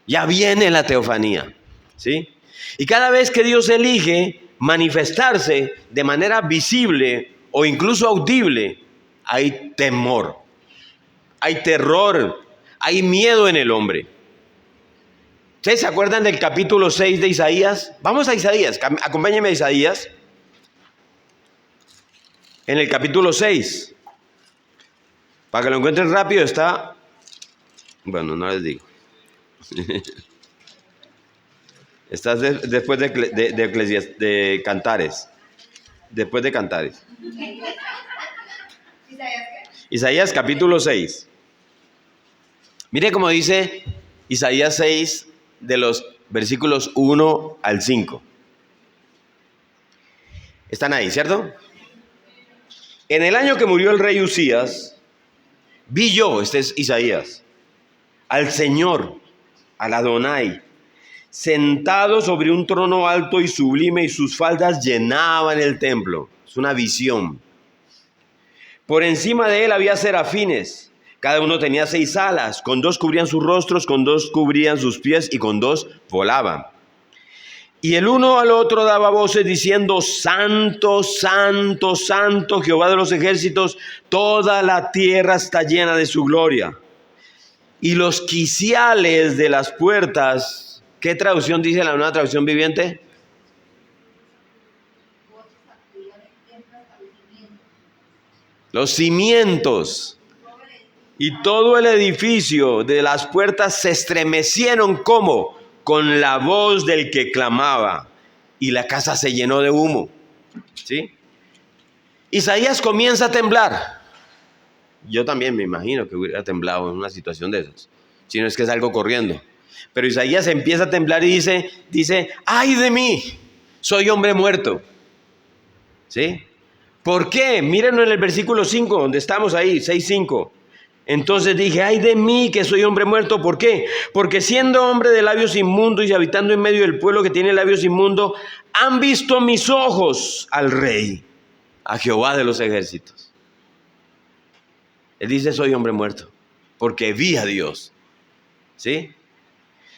Ya viene la teofanía, ¿sí? Y cada vez que Dios elige manifestarse de manera visible o incluso audible, hay temor, hay terror, hay miedo en el hombre. ¿Ustedes se acuerdan del capítulo 6 de Isaías? Vamos a Isaías, acompáñenme a Isaías. En el capítulo 6, para que lo encuentren rápido, está... Bueno, no les digo. Está después de Cantares. Después de Cantares. Isaías capítulo 6. Mire cómo dice Isaías 6 de los versículos 1 al 5. Están ahí, ¿cierto? En el año que murió el rey Usías, vi yo, este es Isaías, al Señor, al Adonai, sentado sobre un trono alto y sublime, y sus faldas llenaban el templo. Es una visión. Por encima de él había serafines. Cada uno tenía 6 alas. Con 2 cubrían sus rostros, con 2 cubrían sus pies y con 2 volaban. Y el uno al otro daba voces diciendo: Santo, Santo, Santo, Jehová de los ejércitos, toda la tierra está llena de su gloria. Y los quiciales de las puertas, ¿qué traducción dice la Nueva Traducción Viviente? Los cimientos y todo el edificio de las puertas se estremecieron, ¿cómo? Con la voz del que clamaba, y la casa se llenó de humo. ¿Sí? Isaías comienza a temblar. Yo también me imagino que hubiera temblado en una situación de esas, si no es que es algo corriendo. Pero Isaías empieza a temblar y dice: ¡ay de mí! Soy hombre muerto. ¿Sí? ¿Por qué? Mírenlo en el versículo 5, donde estamos ahí, 6:5. Entonces dije: ¡ay de mí, que soy hombre muerto! ¿Por qué? Porque siendo hombre de labios inmundos y habitando en medio del pueblo que tiene labios inmundos, han visto mis ojos al Rey, a Jehová de los ejércitos. Él dice: soy hombre muerto, porque vi a Dios. ¿Sí?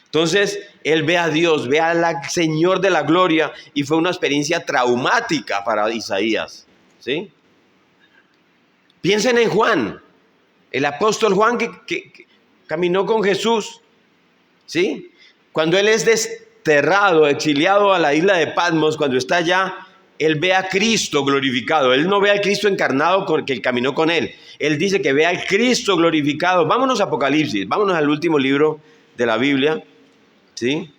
Entonces, él ve a Dios, ve al Señor de la gloria, y fue una experiencia traumática para Isaías. ¿Sí? Piensen en Juan, el apóstol Juan que caminó con Jesús. ¿Sí? Cuando él es desterrado, exiliado a la isla de Patmos, cuando está allá, él ve a Cristo glorificado. Él no ve al Cristo encarnado que caminó con él. Él dice que ve al Cristo glorificado. Vámonos a Apocalipsis, vámonos al último libro de la Biblia. ¿Sí?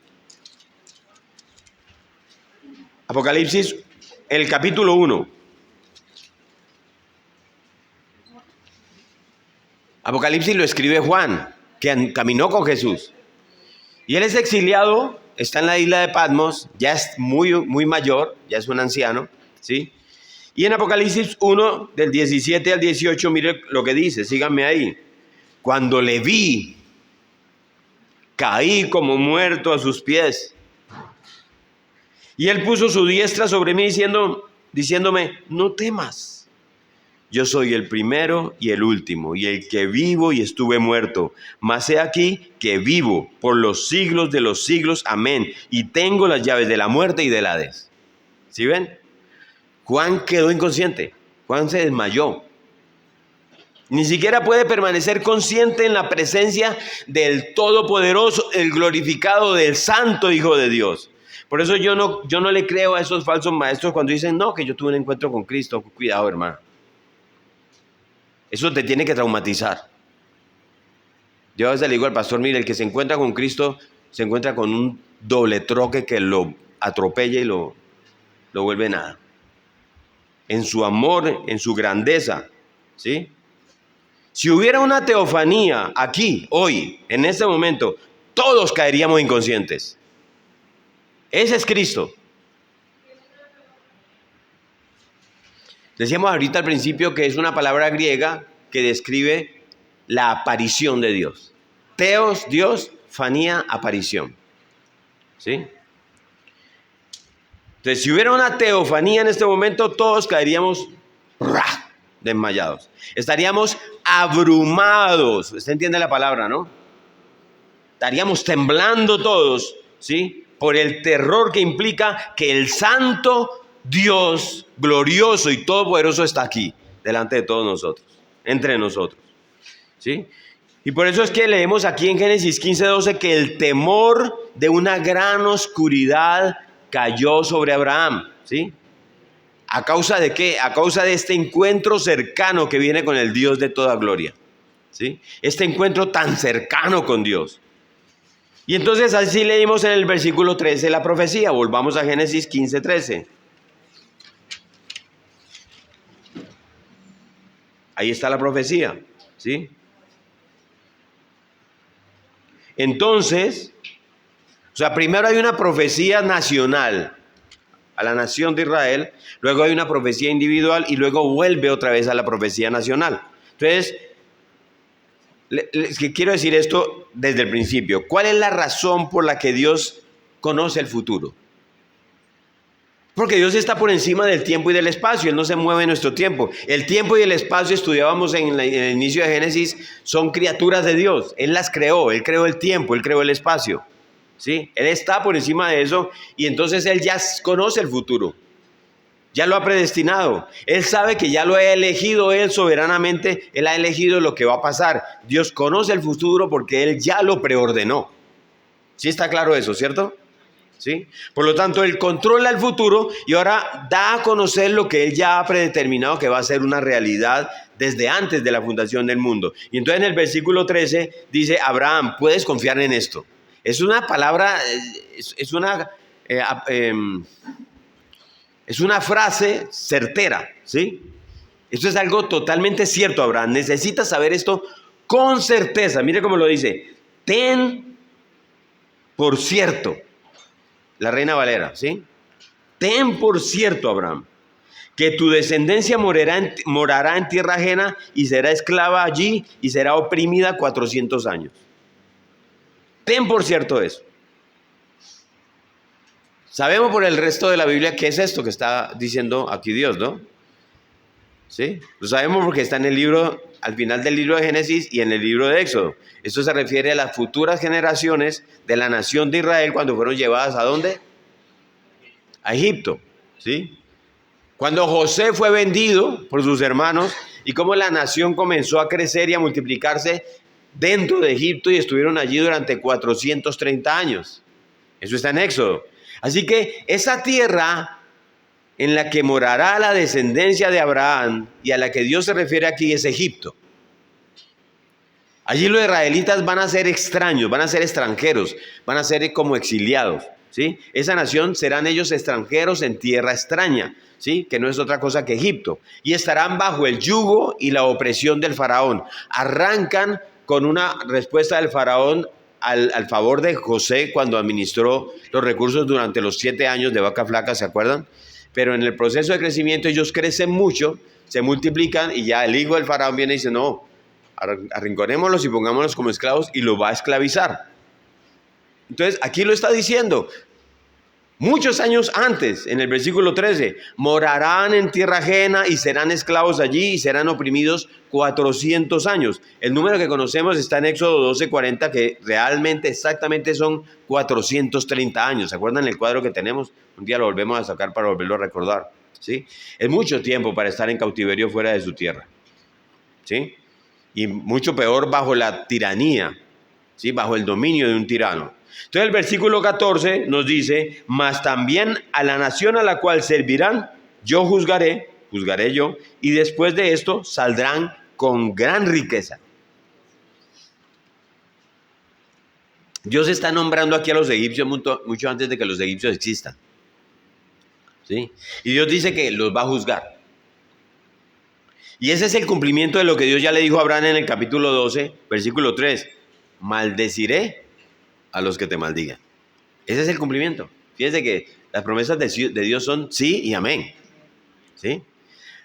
Apocalipsis, el capítulo 1. Apocalipsis lo escribe Juan, que caminó con Jesús. Y él es exiliado, está en la isla de Patmos, ya es muy mayor, ya es un anciano, ¿sí? Y en Apocalipsis 1, del 17 al 18, mire lo que dice, síganme ahí. Cuando le vi, caí como muerto a sus pies. Y él puso su diestra sobre mí diciéndome: no temas. Yo soy el primero y el último, y el que vivo y estuve muerto. Mas he aquí que vivo por los siglos de los siglos. Amén. Y tengo las llaves de la muerte y del Hades. ¿Sí ven? Juan quedó inconsciente. Juan se desmayó. Ni siquiera puede permanecer consciente en la presencia del Todopoderoso, el glorificado, del Santo Hijo de Dios. Por eso yo no le creo a esos falsos maestros cuando dicen: no, que yo tuve un encuentro con Cristo. Cuidado, hermano. Eso te tiene que traumatizar. Yo a veces le digo al pastor: mire, el que se encuentra con Cristo se encuentra con un doble troque que lo atropella y lo vuelve nada. En su amor, en su grandeza. ¿Sí? Si hubiera una teofanía aquí, hoy, en este momento, todos caeríamos inconscientes. Ese es Cristo. Decíamos ahorita al principio que es una palabra griega que describe la aparición de Dios. Teos, Dios; fanía, aparición. ¿Sí? Entonces, si hubiera una teofanía en este momento, todos caeríamos desmayados. Estaríamos abrumados. Usted entiende la palabra, ¿no? Estaríamos temblando todos, ¿sí? Por el terror que implica que el santo Dios glorioso y todopoderoso está aquí, delante de todos nosotros, entre nosotros. ¿Sí? Y por eso es que leemos aquí en Génesis 15:12 que el temor de una gran oscuridad cayó sobre Abraham. ¿Sí? ¿A causa de qué? A causa de este encuentro cercano que viene con el Dios de toda gloria. ¿Sí? Este encuentro tan cercano con Dios. Y entonces así leímos en el versículo 13 la profecía. Volvamos a Génesis 15:13. Ahí está la profecía, ¿sí? Entonces, o sea, primero hay una profecía nacional a la nación de Israel, luego hay una profecía individual y luego vuelve otra vez a la profecía nacional. Entonces, quiero decir esto desde el principio. ¿Cuál es la razón por la que Dios conoce el futuro? Porque Dios está por encima del tiempo y del espacio. Él no se mueve en nuestro tiempo. El tiempo y el espacio, estudiábamos en el inicio de Génesis, son criaturas de Dios. Él las creó. Él creó el tiempo, Él creó el espacio. ¿sí? Él está por encima de eso y entonces Él ya conoce el futuro. Ya lo ha predestinado. Él sabe que ya lo ha elegido Él soberanamente. Él ha elegido lo que va a pasar. Dios conoce el futuro porque Él ya lo preordenó. ¿Sí está claro eso, cierto? ¿Sí? Por lo tanto, Él controla el futuro y ahora da a conocer lo que Él ya ha predeterminado que va a ser una realidad desde antes de la fundación del mundo. Y entonces en el versículo 13 dice, Abraham, puedes confiar en esto. Es una palabra, es una frase certera, ¿sí? Esto es algo totalmente cierto, Abraham. Necesitas saber esto con certeza. Mire cómo lo dice. Ten por cierto. La Reina Valera, ¿sí? Ten por cierto, Abraham, que tu descendencia morará en tierra ajena y será esclava allí y será oprimida 400 años. Ten por cierto eso. Sabemos por el resto de la Biblia qué es esto que está diciendo aquí Dios, ¿no? ¿Sí? Lo sabemos porque está en el libro, al final del libro de Génesis y en el libro de Éxodo. Esto se refiere a las futuras generaciones de la nación de Israel cuando fueron llevadas ¿a dónde? A Egipto, ¿sí? Cuando José fue vendido por sus hermanos y cómo la nación comenzó a crecer y a multiplicarse dentro de Egipto y estuvieron allí durante 430 años. Eso está en Éxodo. Así que esa tierra en la que morará la descendencia de Abraham y a la que Dios se refiere aquí es Egipto. Allí los israelitas van a ser extraños, van a ser extranjeros, van a ser como exiliados, ¿sí? Esa nación serán ellos extranjeros en tierra extraña, ¿sí? Que no es otra cosa que Egipto. Y estarán bajo el yugo y la opresión del faraón. Arrancan con una respuesta del faraón al favor de José cuando administró los recursos durante los 7 años de vaca flaca, ¿se acuerdan? Pero en el proceso de crecimiento ellos crecen mucho, se multiplican y ya el hijo del faraón viene y dice, no, arrinconémoslos y pongámoslos como esclavos y los va a esclavizar. Entonces aquí lo está diciendo. Muchos años antes, en el versículo 13, morarán en tierra ajena y serán esclavos allí y serán oprimidos 400 años. El número que conocemos está en Éxodo 12:40, que realmente exactamente son 430 años. ¿Se acuerdan el cuadro que tenemos? Un día lo volvemos a sacar para volverlo a recordar, ¿sí? Es mucho tiempo para estar en cautiverio fuera de su tierra, ¿sí? Y mucho peor bajo la tiranía, ¿sí? Bajo el dominio de un tirano. Entonces el versículo 14 nos dice, mas también a la nación a la cual servirán, yo juzgaré yo, y después de esto saldrán con gran riqueza. Dios está nombrando aquí a los egipcios mucho antes de que los egipcios existan, ¿sí? Y Dios dice que los va a juzgar. Y ese es el cumplimiento de lo que Dios ya le dijo a Abraham en el capítulo 12, versículo 3. Maldeciré a los que te maldigan. Ese es el cumplimiento. Fíjense que las promesas de Dios son sí y amén, ¿sí?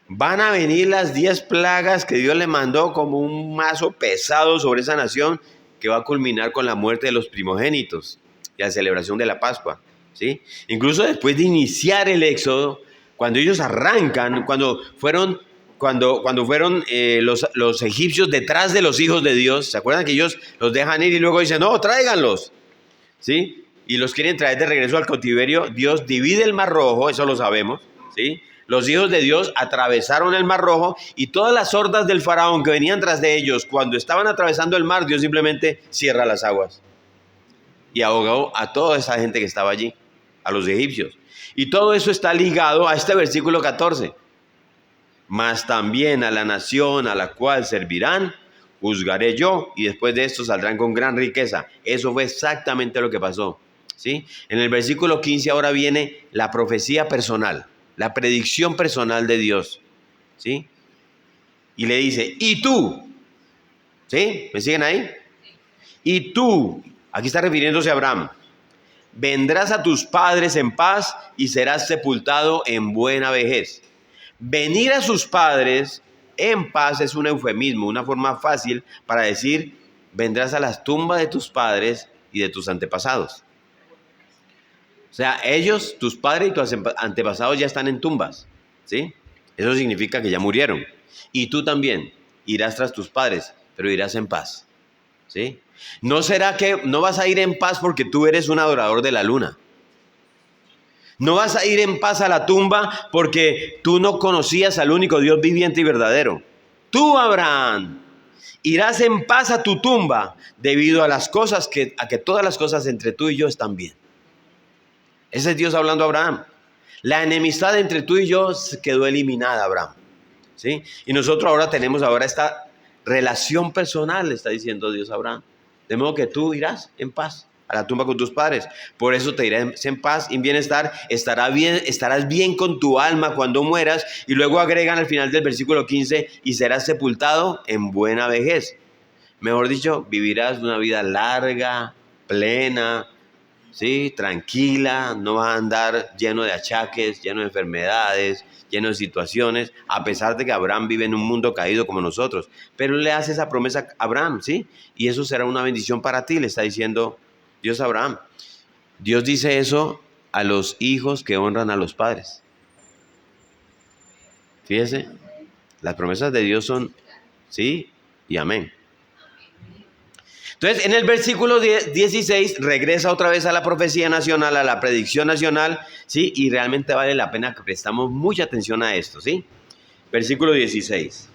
Van a venir las 10 plagas que Dios le mandó como un mazo pesado sobre esa nación que va a culminar con la muerte de los primogénitos y la celebración de la Pascua, ¿sí? Incluso después de iniciar el Éxodo, cuando ellos arrancan, cuando fueron los egipcios detrás de los hijos de Dios, ¿se acuerdan que ellos los dejan ir y luego dicen, no, tráiganlos? ¿Sí? Y los quieren traer de regreso al cautiverio. Dios divide el Mar Rojo, eso lo sabemos, ¿sí? Los hijos de Dios atravesaron el Mar Rojo y todas las hordas del faraón que venían tras de ellos, cuando estaban atravesando el mar, Dios simplemente cierra las aguas y ahogó a toda esa gente que estaba allí, a los egipcios. Y todo eso está ligado a este versículo 14. Mas también a la nación a la cual servirán, juzgaré yo, y después de esto saldrán con gran riqueza. Eso fue exactamente lo que pasó, ¿sí? En el versículo 15 ahora viene la profecía personal, la predicción personal de Dios, ¿sí? Y le dice, y tú, ¿sí? ¿Me siguen ahí? Y tú, aquí está refiriéndose a Abraham, vendrás a tus padres en paz y serás sepultado en buena vejez. Venir a sus padres en paz es un eufemismo, una forma fácil para decir, vendrás a las tumbas de tus padres y de tus antepasados. O sea, ellos, tus padres y tus antepasados ya están en tumbas, ¿sí? Eso significa que ya murieron. Y tú también irás tras tus padres, pero irás en paz, ¿sí? ¿No será que no vas a ir en paz porque tú eres un adorador de la luna? No vas a ir en paz a la tumba porque tú no conocías al único Dios viviente y verdadero. Tú, Abraham, irás en paz a tu tumba debido a a que todas las cosas entre tú y yo están bien. Ese es Dios hablando a Abraham. La enemistad entre tú y yo quedó eliminada, Abraham. ¿Sí? Y nosotros ahora tenemos esta relación personal, le está diciendo Dios a Abraham. De modo que tú irás en paz a la tumba con tus padres. Por eso te irás en paz y en bienestar. Estarás bien con tu alma cuando mueras. Y luego agregan al final del versículo 15, y serás sepultado en buena vejez. Mejor dicho, vivirás una vida larga, plena, ¿sí? Tranquila. No vas a andar lleno de achaques, lleno de enfermedades, lleno de situaciones, a pesar de que Abraham vive en un mundo caído como nosotros. Pero le hace esa promesa a Abraham, ¿sí? Y eso será una bendición para ti, le está diciendo Dios a Abraham. Dios dice eso a los hijos que honran a los padres. Fíjese, las promesas de Dios son sí y amén. Entonces, en el versículo 16 regresa otra vez a la profecía nacional, a la predicción nacional, ¿sí? Y realmente vale la pena que prestamos mucha atención a esto, ¿sí? Versículo 16,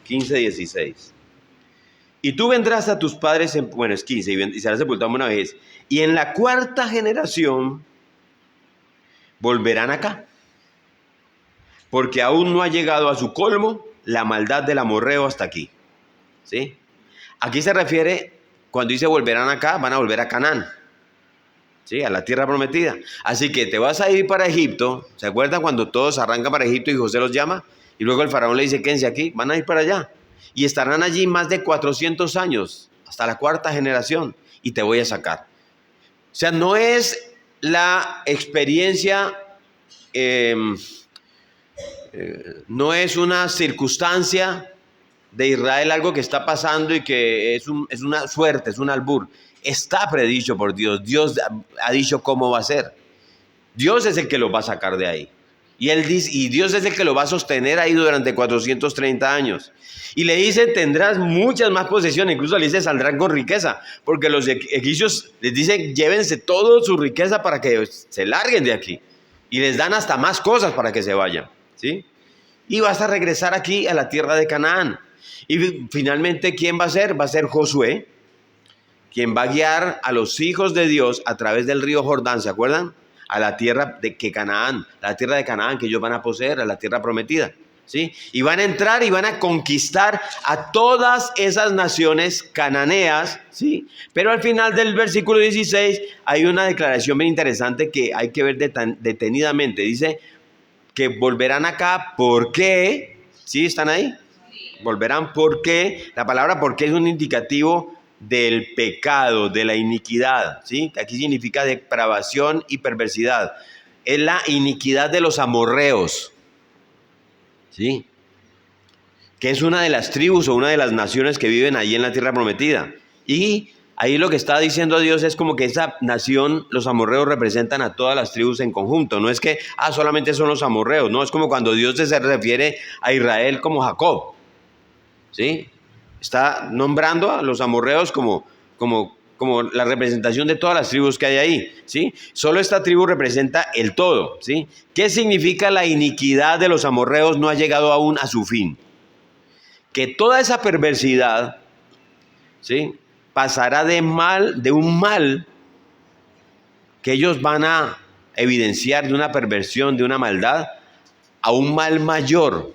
15, 16. Y tú vendrás a tus padres, es 15, y serás sepultado en una vejez. Y en la cuarta generación volverán acá, porque aún no ha llegado a su colmo la maldad del amorreo hasta aquí, ¿sí? Aquí se refiere, cuando dice volverán acá, van a volver a Canaán, ¿sí? A la tierra prometida. Así que te vas a ir para Egipto. ¿Se acuerdan cuando todos arrancan para Egipto y José los llama? Y luego el faraón le dice, quédense aquí, van a ir para allá. Y estarán allí más de 400 años, hasta la cuarta generación, y te voy a sacar. O sea, no es la experiencia, no es una circunstancia de Israel, algo que está pasando y que es una suerte, es un albur. Está predicho por Dios. Dios ha dicho cómo va a ser. Dios es el que lo va a sacar de ahí. Y Dios es el que lo va a sostener ahí durante 430 años. Y le dice, tendrás muchas más posesiones. Incluso le dice, saldrán con riqueza. Porque los egipcios les dicen, llévense toda su riqueza para que se larguen de aquí. Y les dan hasta más cosas para que se vayan, ¿sí? Y vas a regresar aquí a la tierra de Canaán. Y finalmente, ¿quién va a ser? Va a ser Josué, quien va a guiar a los hijos de Dios a través del río Jordán, ¿se acuerdan? A la tierra de Canaán, la tierra de Canaán que ellos van a poseer, a la tierra prometida, ¿sí? Y van a entrar y van a conquistar a todas esas naciones cananeas, ¿sí? Pero al final del versículo 16 hay una declaración bien interesante que hay que ver detenidamente. Dice que volverán acá, ¿por qué? ¿Sí? ¿Están ahí? Volverán porque, la palabra porque es un indicativo del pecado, de la iniquidad, ¿sí? Aquí significa depravación y perversidad. Es la iniquidad de los amorreos, ¿sí? Que es una de las tribus o una de las naciones que viven allí en la tierra prometida. Y ahí lo que está diciendo Dios es como que esa nación, los amorreos representan a todas las tribus en conjunto. No es que, solamente son los amorreos, no, es como cuando Dios se refiere a Israel como Jacob, ¿sí? Está nombrando a los amorreos como la representación de todas las tribus que hay ahí, ¿sí? Solo esta tribu representa el todo, ¿sí? ¿Qué significa la iniquidad de los amorreos no ha llegado aún a su fin? Que toda esa perversidad, ¿sí? Pasará de un mal que ellos van a evidenciar, de una perversión, de una maldad, a un mal mayor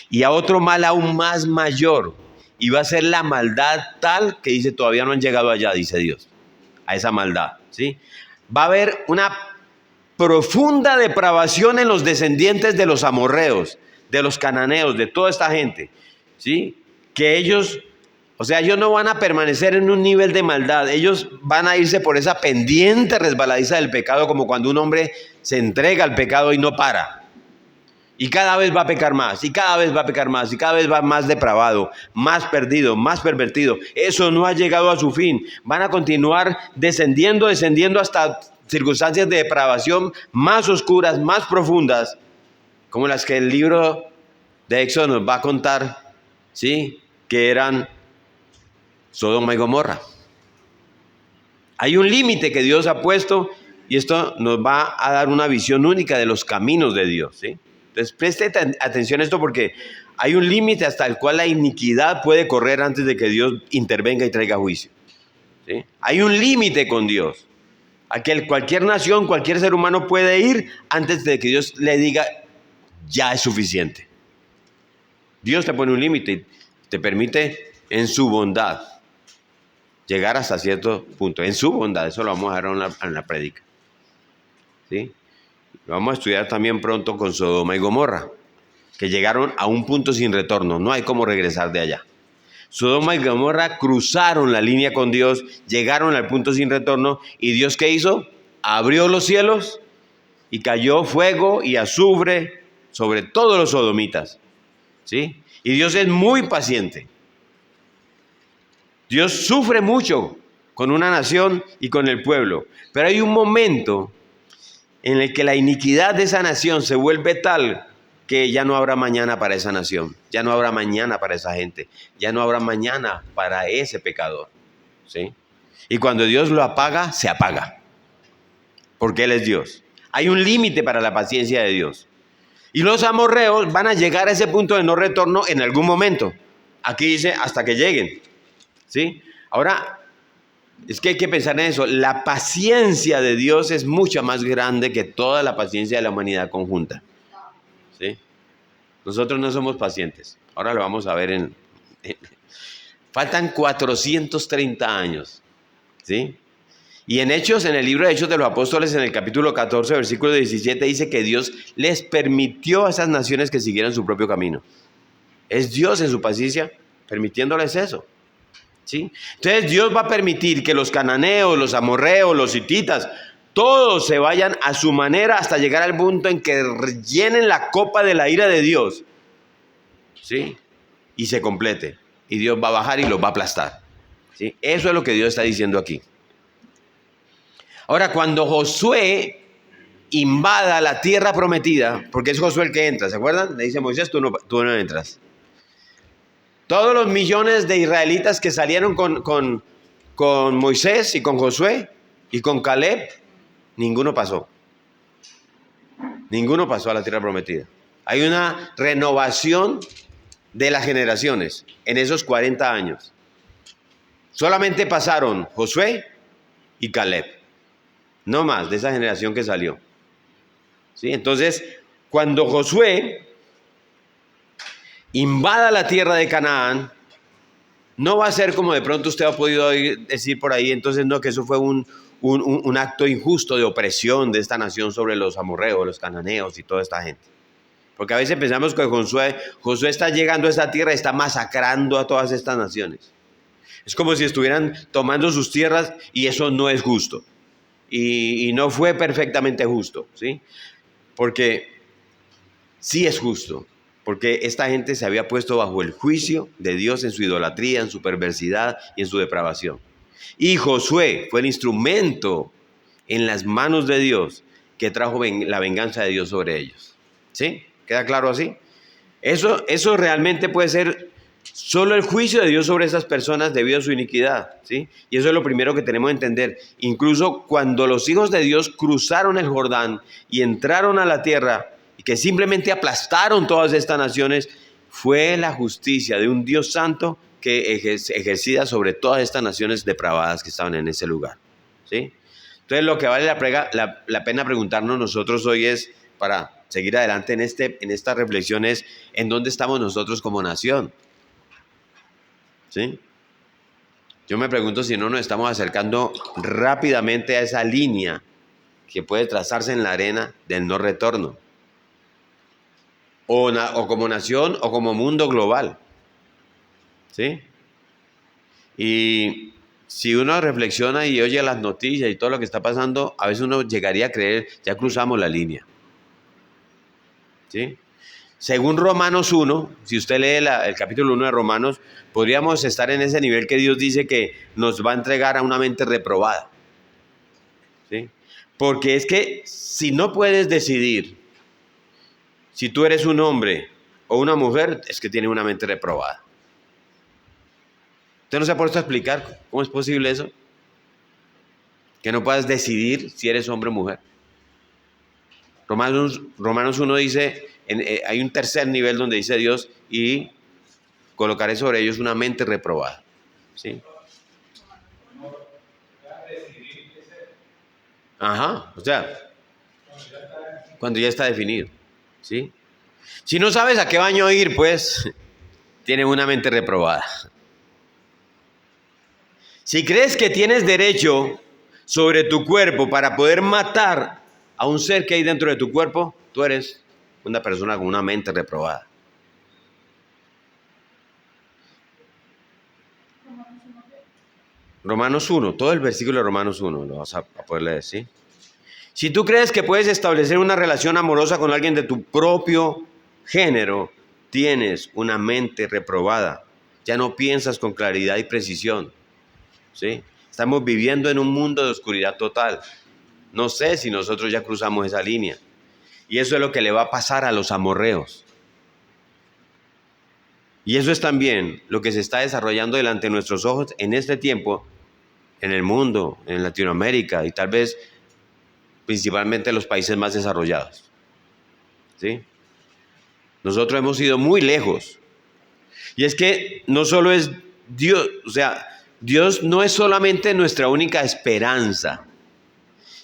y a otro mal aún más mayor. Y va a ser la maldad tal que dice, todavía no han llegado allá, dice Dios, a esa maldad, ¿sí? Va a haber una profunda depravación en los descendientes de los amorreos, de los cananeos, de toda esta gente, ¿sí? Que ellos no van a permanecer en un nivel de maldad, ellos van a irse por esa pendiente resbaladiza del pecado, como cuando un hombre se entrega al pecado y no para. Y cada vez va a pecar más, y cada vez va a pecar más, y cada vez va más depravado, más perdido, más pervertido. Eso no ha llegado a su fin. Van a continuar descendiendo hasta circunstancias de depravación más oscuras, más profundas, como las que el libro de Éxodo nos va a contar, ¿sí? Que eran Sodoma y Gomorra. Hay un límite que Dios ha puesto y esto nos va a dar una visión única de los caminos de Dios, ¿sí? Entonces preste atención a esto porque hay un límite hasta el cual la iniquidad puede correr antes de que Dios intervenga y traiga juicio, ¿sí? Hay un límite con Dios. A que cualquier nación, cualquier ser humano puede ir antes de que Dios le diga ya es suficiente. Dios te pone un límite y te permite en su bondad llegar hasta cierto punto. En su bondad, eso lo vamos a ver en la prédica, ¿sí? Lo vamos a estudiar también pronto con Sodoma y Gomorra, que llegaron a un punto sin retorno. No hay cómo regresar de allá. Sodoma y Gomorra cruzaron la línea con Dios, llegaron al punto sin retorno. ¿Y Dios qué hizo? Abrió los cielos y cayó fuego y azufre sobre todos los sodomitas, ¿sí? Y Dios es muy paciente. Dios sufre mucho con una nación y con el pueblo. Pero hay un momento en el que la iniquidad de esa nación se vuelve tal que ya no habrá mañana para esa nación, ya no habrá mañana para esa gente, ya no habrá mañana para ese pecador, ¿sí? Y cuando Dios lo apaga, se apaga, porque Él es Dios. Hay un límite para la paciencia de Dios. Y los amorreos van a llegar a ese punto de no retorno en algún momento. Aquí dice hasta que lleguen, ¿sí? Ahora, es que hay que pensar en eso. La paciencia de Dios es mucho más grande que toda la paciencia de la humanidad conjunta, ¿sí? Nosotros no somos pacientes. Ahora lo vamos a ver faltan 430 años, ¿sí? Y en Hechos, en el libro de Hechos de los Apóstoles, en el capítulo 14, versículo 17, dice que Dios les permitió a esas naciones que siguieran su propio camino. Es Dios en su paciencia permitiéndoles eso, ¿sí? Entonces Dios va a permitir que los cananeos, los amorreos, los hititas, todos se vayan a su manera hasta llegar al punto en que llenen la copa de la ira de Dios, ¿sí? Y se complete. Y Dios va a bajar y los va a aplastar, ¿sí? Eso es lo que Dios está diciendo aquí. Ahora, cuando Josué invada la tierra prometida, porque es Josué el que entra, ¿se acuerdan? Le dice Moisés, tú no entras. Todos los millones de israelitas que salieron con Moisés y con Josué y con Caleb, ninguno pasó. Ninguno pasó a la tierra prometida. Hay una renovación de las generaciones en esos 40 años. Solamente pasaron Josué y Caleb. No más de esa generación que salió, ¿sí? Entonces, cuando Josué invada la tierra de Canaán, no va a ser como de pronto usted ha podido decir por ahí, entonces no, que eso fue un acto injusto de opresión de esta nación sobre los amorreos, los cananeos y toda esta gente. Porque a veces pensamos que Josué está llegando a esta tierra y está masacrando a todas estas naciones. Es como si estuvieran tomando sus tierras y eso no es justo. Y no fue perfectamente justo, ¿sí? Porque sí es justo, porque esta gente se había puesto bajo el juicio de Dios en su idolatría, en su perversidad y en su depravación. Y Josué fue el instrumento en las manos de Dios que trajo la venganza de Dios sobre ellos, ¿sí? ¿Queda claro así? Eso realmente puede ser solo el juicio de Dios sobre esas personas debido a su iniquidad, ¿sí? Y eso es lo primero que tenemos que entender. Incluso cuando los hijos de Dios cruzaron el Jordán y entraron a la tierra y que simplemente aplastaron todas estas naciones, fue la justicia de un Dios santo que ejercida sobre todas estas naciones depravadas que estaban en ese lugar, ¿sí? Entonces lo que vale la pena preguntarnos nosotros hoy es, para seguir adelante en esta reflexión, es ¿en dónde estamos nosotros como nación? ¿Sí? Yo me pregunto si no nos estamos acercando rápidamente a esa línea que puede trazarse en la arena del no retorno. O como nación o como mundo global, ¿sí? Y si uno reflexiona y oye las noticias y todo lo que está pasando, a veces uno llegaría a creer, ya cruzamos la línea, ¿sí? Según Romanos 1, si usted lee el capítulo 1 de Romanos, podríamos estar en ese nivel que Dios dice que nos va a entregar a una mente reprobada, ¿sí? Porque es que si no puedes decidir si tú eres un hombre o una mujer, es que tienes una mente reprobada. ¿Usted no se ha puesto a explicar cómo es posible eso? Que no puedas decidir si eres hombre o mujer. Romanos 1 dice, hay un tercer nivel donde dice Dios, y colocaré sobre ellos una mente reprobada. ¿Sí? Ajá, o sea, cuando ya está definido. ¿Sí? Si no sabes a qué baño ir, pues, tienes una mente reprobada. Si crees que tienes derecho sobre tu cuerpo para poder matar a un ser que hay dentro de tu cuerpo, tú eres una persona con una mente reprobada. Romanos 1, todo el versículo de Romanos 1, lo vas a poder leer, ¿sí? Si tú crees que puedes establecer una relación amorosa con alguien de tu propio género, tienes una mente reprobada. Ya no piensas con claridad y precisión, ¿sí? Estamos viviendo en un mundo de oscuridad total. No sé si nosotros ya cruzamos esa línea. Y eso es lo que le va a pasar a los amorreos. Y eso es también lo que se está desarrollando delante de nuestros ojos en este tiempo, en el mundo, en Latinoamérica y tal vez principalmente en los países más desarrollados. ¿Sí? Nosotros hemos ido muy lejos. Y es que no solo es Dios, o sea, Dios no es solamente nuestra única esperanza.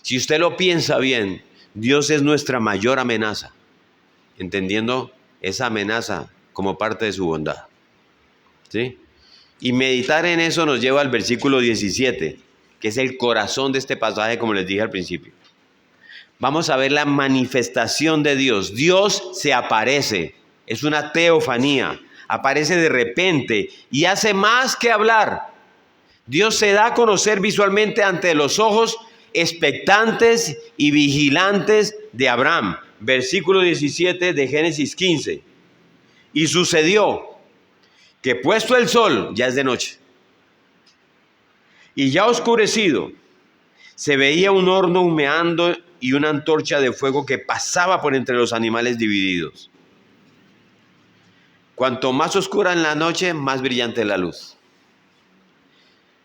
Si usted lo piensa bien, Dios es nuestra mayor amenaza, entendiendo esa amenaza como parte de su bondad. ¿Sí? Y meditar en eso nos lleva al versículo 17, que es el corazón de este pasaje, como les dije al principio. Vamos a ver la manifestación de Dios. Dios se aparece, es una teofanía, aparece de repente y hace más que hablar. Dios se da a conocer visualmente ante los ojos expectantes y vigilantes de Abraham. Versículo 17 de Génesis 15. Y sucedió que puesto el sol, ya es de noche, y ya oscurecido, se veía un horno humeando y una antorcha de fuego que pasaba por entre los animales divididos. Cuanto más oscura en la noche, más brillante la luz.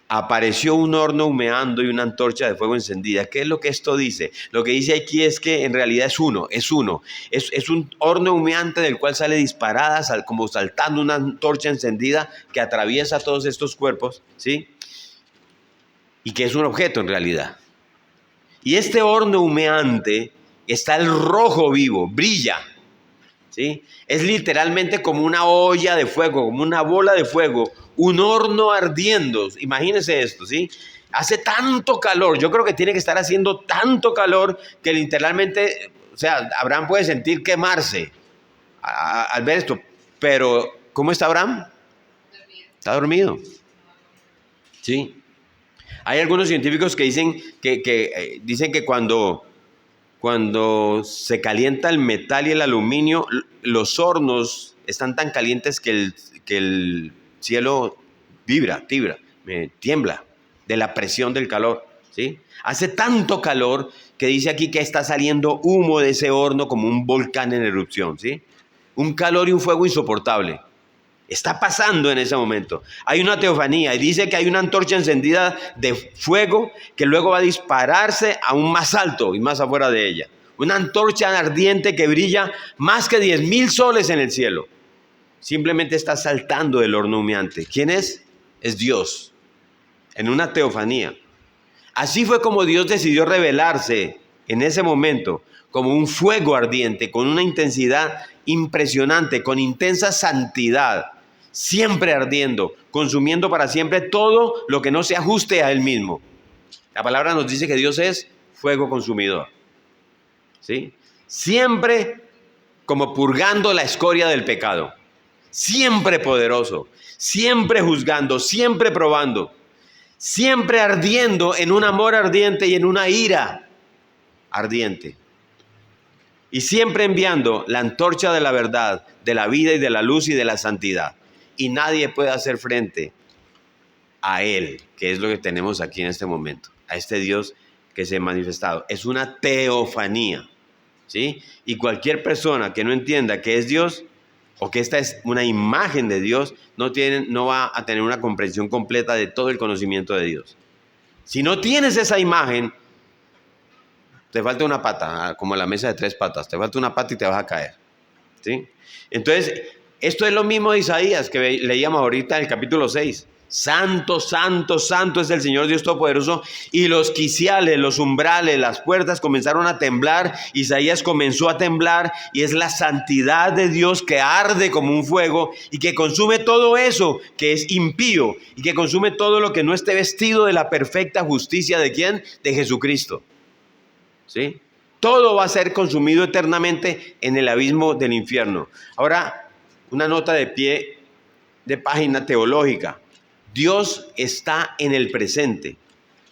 Apareció un horno humeando y una antorcha de fuego encendida. ¿Qué es lo que esto dice? Lo que dice aquí es que en realidad es uno. Es un horno humeante del cual sale disparada, como saltando una antorcha encendida que atraviesa todos estos cuerpos, ¿sí? Y que es un objeto en realidad. Y este horno humeante está el rojo vivo, brilla, ¿sí? Es literalmente como una olla de fuego, como una bola de fuego, un horno ardiendo. Imagínense esto, ¿sí? Hace tanto calor, yo creo que tiene que estar haciendo tanto calor que literalmente, o sea, Abraham puede sentir quemarse al ver esto. Pero, ¿cómo está Abraham? Está dormido, ¿sí? Hay algunos científicos que dicen que cuando se calienta el metal y el aluminio, los hornos están tan calientes que el cielo tiembla de la presión del calor, ¿sí? Hace tanto calor que dice aquí que está saliendo humo de ese horno como un volcán en erupción, ¿sí? Un calor y un fuego insoportable. Está pasando en ese momento. Hay una teofanía y dice que hay una antorcha encendida de fuego que luego va a dispararse aún más alto y más afuera de ella. Una antorcha ardiente que brilla más que 10,000 soles en el cielo. Simplemente está saltando del horno humeante. ¿Quién es? Es Dios. En una teofanía. Así fue como Dios decidió revelarse en ese momento como un fuego ardiente, con una intensidad impresionante, con intensa santidad. Siempre ardiendo, consumiendo para siempre todo lo que no se ajuste a Él mismo. La palabra nos dice que Dios es fuego consumidor, ¿sí? Siempre como purgando la escoria del pecado, siempre poderoso, siempre juzgando, siempre probando, siempre ardiendo en un amor ardiente y en una ira ardiente. Y siempre enviando la antorcha de la verdad, de la vida y de la luz y de la santidad. Y nadie puede hacer frente a Él, que es lo que tenemos aquí en este momento, a este Dios que se ha manifestado. Es una teofanía, ¿sí? Y cualquier persona que no entienda que es Dios, o que esta es una imagen de Dios, no va a tener una comprensión completa de todo el conocimiento de Dios. Si no tienes esa imagen, te falta una pata, como la mesa de 3 patas, te falta una pata y te vas a caer, ¿sí? Entonces, esto es lo mismo de Isaías que leíamos ahorita en el capítulo 6. Santo, santo, santo es el Señor Dios Todopoderoso, y los quiciales, los umbrales, las puertas comenzaron a temblar. Isaías comenzó a temblar, y es la santidad de Dios que arde como un fuego y que consume todo eso que es impío y que consume todo lo que no esté vestido de la perfecta justicia ¿de quién? De Jesucristo, ¿sí? Todo va a ser consumido eternamente en el abismo del infierno. Ahora, una nota de pie de página teológica. Dios está en el presente,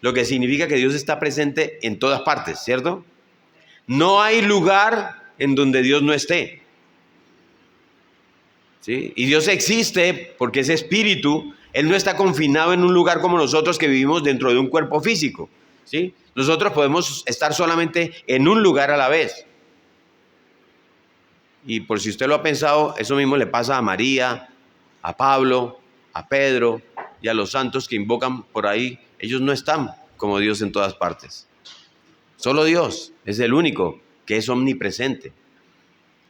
lo que significa que Dios está presente en todas partes, ¿cierto? No hay lugar en donde Dios no esté, ¿sí? Y Dios existe porque es espíritu. Él no está confinado en un lugar como nosotros que vivimos dentro de un cuerpo físico, ¿sí? Nosotros podemos estar solamente en un lugar a la vez. Y por si usted lo ha pensado, eso mismo le pasa a María, a Pablo, a Pedro y a los santos que invocan por ahí. Ellos no están como Dios en todas partes. Solo Dios es el único que es omnipresente,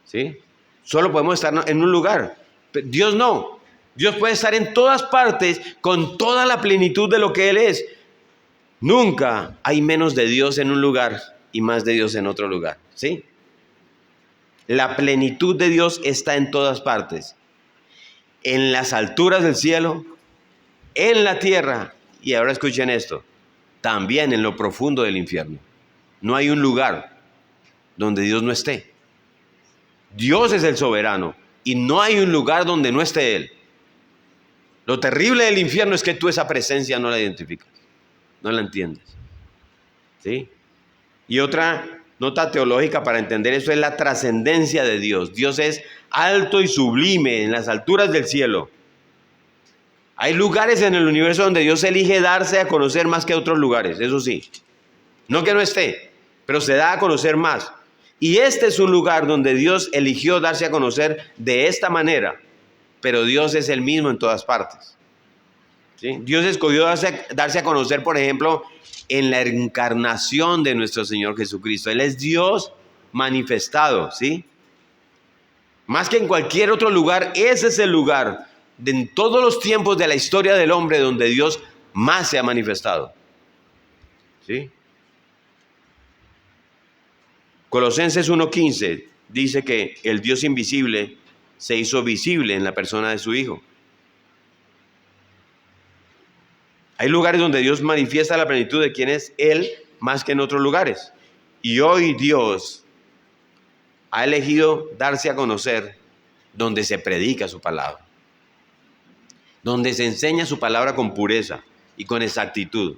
¿sí? Solo podemos estar en un lugar. Dios no. Dios puede estar en todas partes con toda la plenitud de lo que Él es. Nunca hay menos de Dios en un lugar y más de Dios en otro lugar, ¿sí? La plenitud de Dios está en todas partes. En las alturas del cielo, en la tierra, y ahora escuchen esto, también en lo profundo del infierno. No hay un lugar donde Dios no esté. Dios es el soberano y no hay un lugar donde no esté Él. Lo terrible del infierno es que tú esa presencia no la identificas, no la entiendes, ¿sí? Y otra nota teológica para entender eso es la trascendencia de Dios. Dios es alto y sublime en las alturas del cielo. Hay lugares en el universo donde Dios elige darse a conocer más que otros lugares, eso sí. No que no esté, pero se da a conocer más. Y este es un lugar donde Dios eligió darse a conocer de esta manera, pero Dios es el mismo en todas partes, ¿sí? Dios escogió darse a conocer, por ejemplo, en la encarnación de nuestro Señor Jesucristo. Él es Dios manifestado, ¿sí? Más que en cualquier otro lugar, ese es el lugar en todos los tiempos de la historia del hombre donde Dios más se ha manifestado, ¿sí? Colosenses 1:15 dice que el Dios invisible se hizo visible en la persona de su Hijo. Hay lugares donde Dios manifiesta la plenitud de quién es Él más que en otros lugares. Y hoy Dios ha elegido darse a conocer donde se predica su palabra, donde se enseña su palabra con pureza y con exactitud.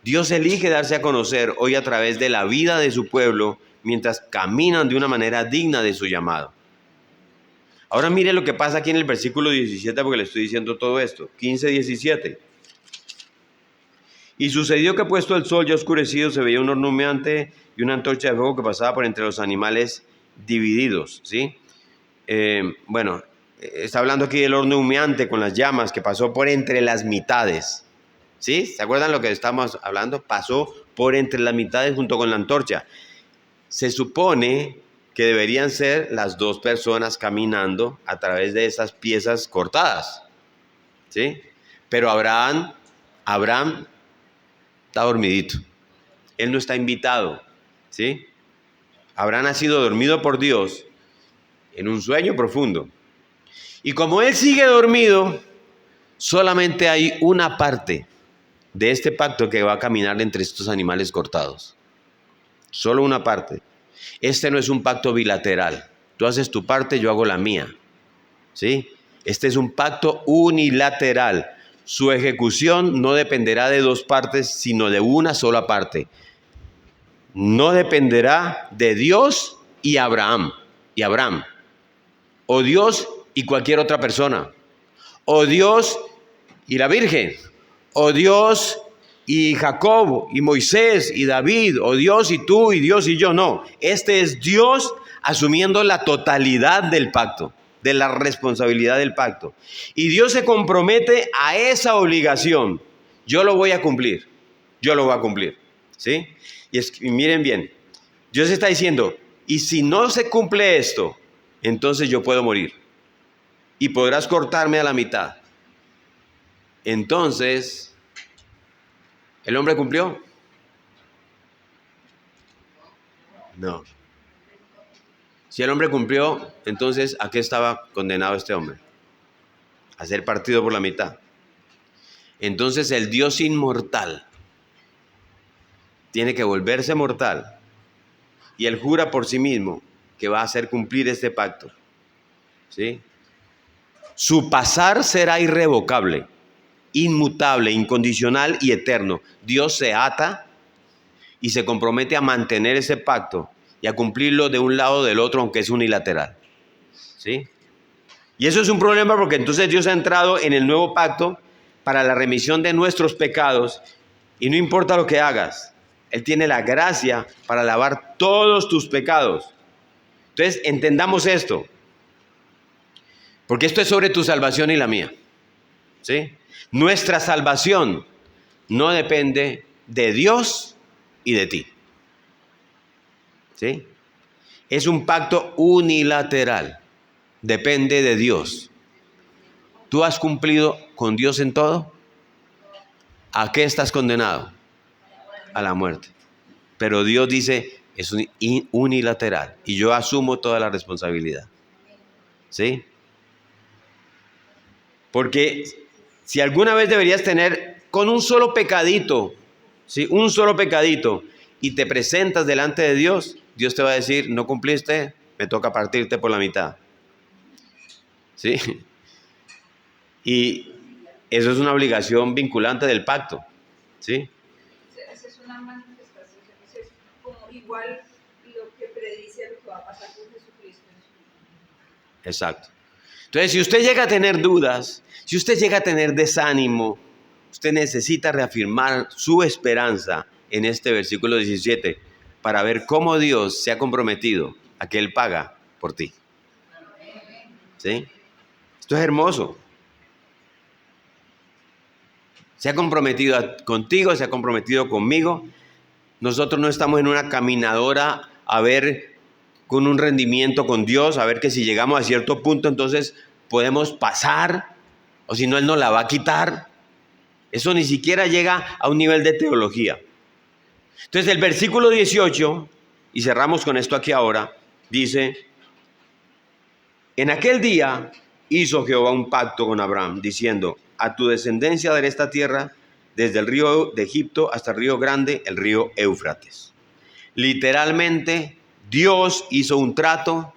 Dios elige darse a conocer hoy a través de la vida de su pueblo mientras caminan de una manera digna de su llamado. Ahora mire lo que pasa aquí en el versículo 17, porque le estoy diciendo todo esto. 15:17. Y sucedió que puesto el sol ya oscurecido, se veía un horno humeante y una antorcha de fuego que pasaba por entre los animales divididos, ¿sí? Está hablando aquí del horno humeante con las llamas que pasó por entre las mitades, ¿sí? ¿Se acuerdan lo que estamos hablando? Pasó por entre las mitades junto con la antorcha. Se supone que deberían ser las dos personas caminando a través de esas piezas cortadas, ¿sí? Pero Abraham está dormidito. Él no está invitado, ¿sí? Abraham ha sido dormido por Dios en un sueño profundo. Y como él sigue dormido, solamente hay una parte de este pacto que va a caminar entre estos animales cortados. Solo una parte. Este no es un pacto bilateral. Tú haces tu parte, yo hago la mía, ¿sí? Este es un pacto unilateral. Su ejecución no dependerá de dos partes, sino de una sola parte. No dependerá de Dios y Abraham, o Dios y cualquier otra persona, o Dios y la Virgen, o Dios y Jacob y Moisés y David, o Dios y tú y Dios y yo. No, este es Dios asumiendo la totalidad del pacto, de la responsabilidad del pacto. Y Dios se compromete a esa obligación. Yo lo voy a cumplir. Yo lo voy a cumplir. ¿Sí? Y miren bien, Dios está diciendo, y si no se cumple esto, entonces yo puedo morir. Y podrás cortarme a la mitad. Entonces, ¿el hombre cumplió? No. Si el hombre cumplió, entonces ¿a qué estaba condenado este hombre? A ser partido por la mitad. Entonces el Dios inmortal tiene que volverse mortal. Y él jura por sí mismo que va a hacer cumplir este pacto. ¿Sí? Su pasar será irrevocable, inmutable, incondicional y eterno. Dios se ata y se compromete a mantener ese pacto y a cumplirlo de un lado o del otro, aunque es unilateral. ¿Sí? Y eso es un problema porque entonces Dios ha entrado en el nuevo pacto para la remisión de nuestros pecados y no importa lo que hagas, Él tiene la gracia para lavar todos tus pecados. Entonces entendamos esto, porque esto es sobre tu salvación y la mía. ¿Sí? Nuestra salvación no depende de Dios y de ti. ¿Sí? Es un pacto unilateral. Depende de Dios. ¿Tú has cumplido con Dios en todo? ¿A qué estás condenado? A la muerte. Pero Dios dice, es unilateral y yo asumo toda la responsabilidad. ¿Sí? Porque si alguna vez deberías tener con un solo pecadito, ¿sí? Un solo pecadito, y te presentas delante de Dios, Dios te va a decir, no cumpliste, me toca partirte por la mitad. ¿Sí? Y eso es una obligación vinculante del pacto. ¿Sí? Esa es una manifestación, es como igual lo que predice lo que va a pasar con Jesucristo. Exacto. Entonces, si usted llega a tener dudas, si usted llega a tener desánimo, usted necesita reafirmar su esperanza en este versículo 17 para ver cómo Dios se ha comprometido a que Él paga por ti. ¿Sí? Esto es hermoso. Se ha comprometido contigo, se ha comprometido conmigo. Nosotros no estamos en una caminadora a ver con un rendimiento con Dios, a ver que si llegamos a cierto punto entonces podemos pasar, o si no Él nos la va a quitar. Eso ni siquiera llega a un nivel de teología. Entonces el versículo 18, y cerramos con esto aquí ahora, dice, en aquel día hizo Jehová un pacto con Abraham, diciendo, a tu descendencia daré esta tierra, desde el río de Egipto hasta el río grande, el río Éufrates. Literalmente, Dios hizo un trato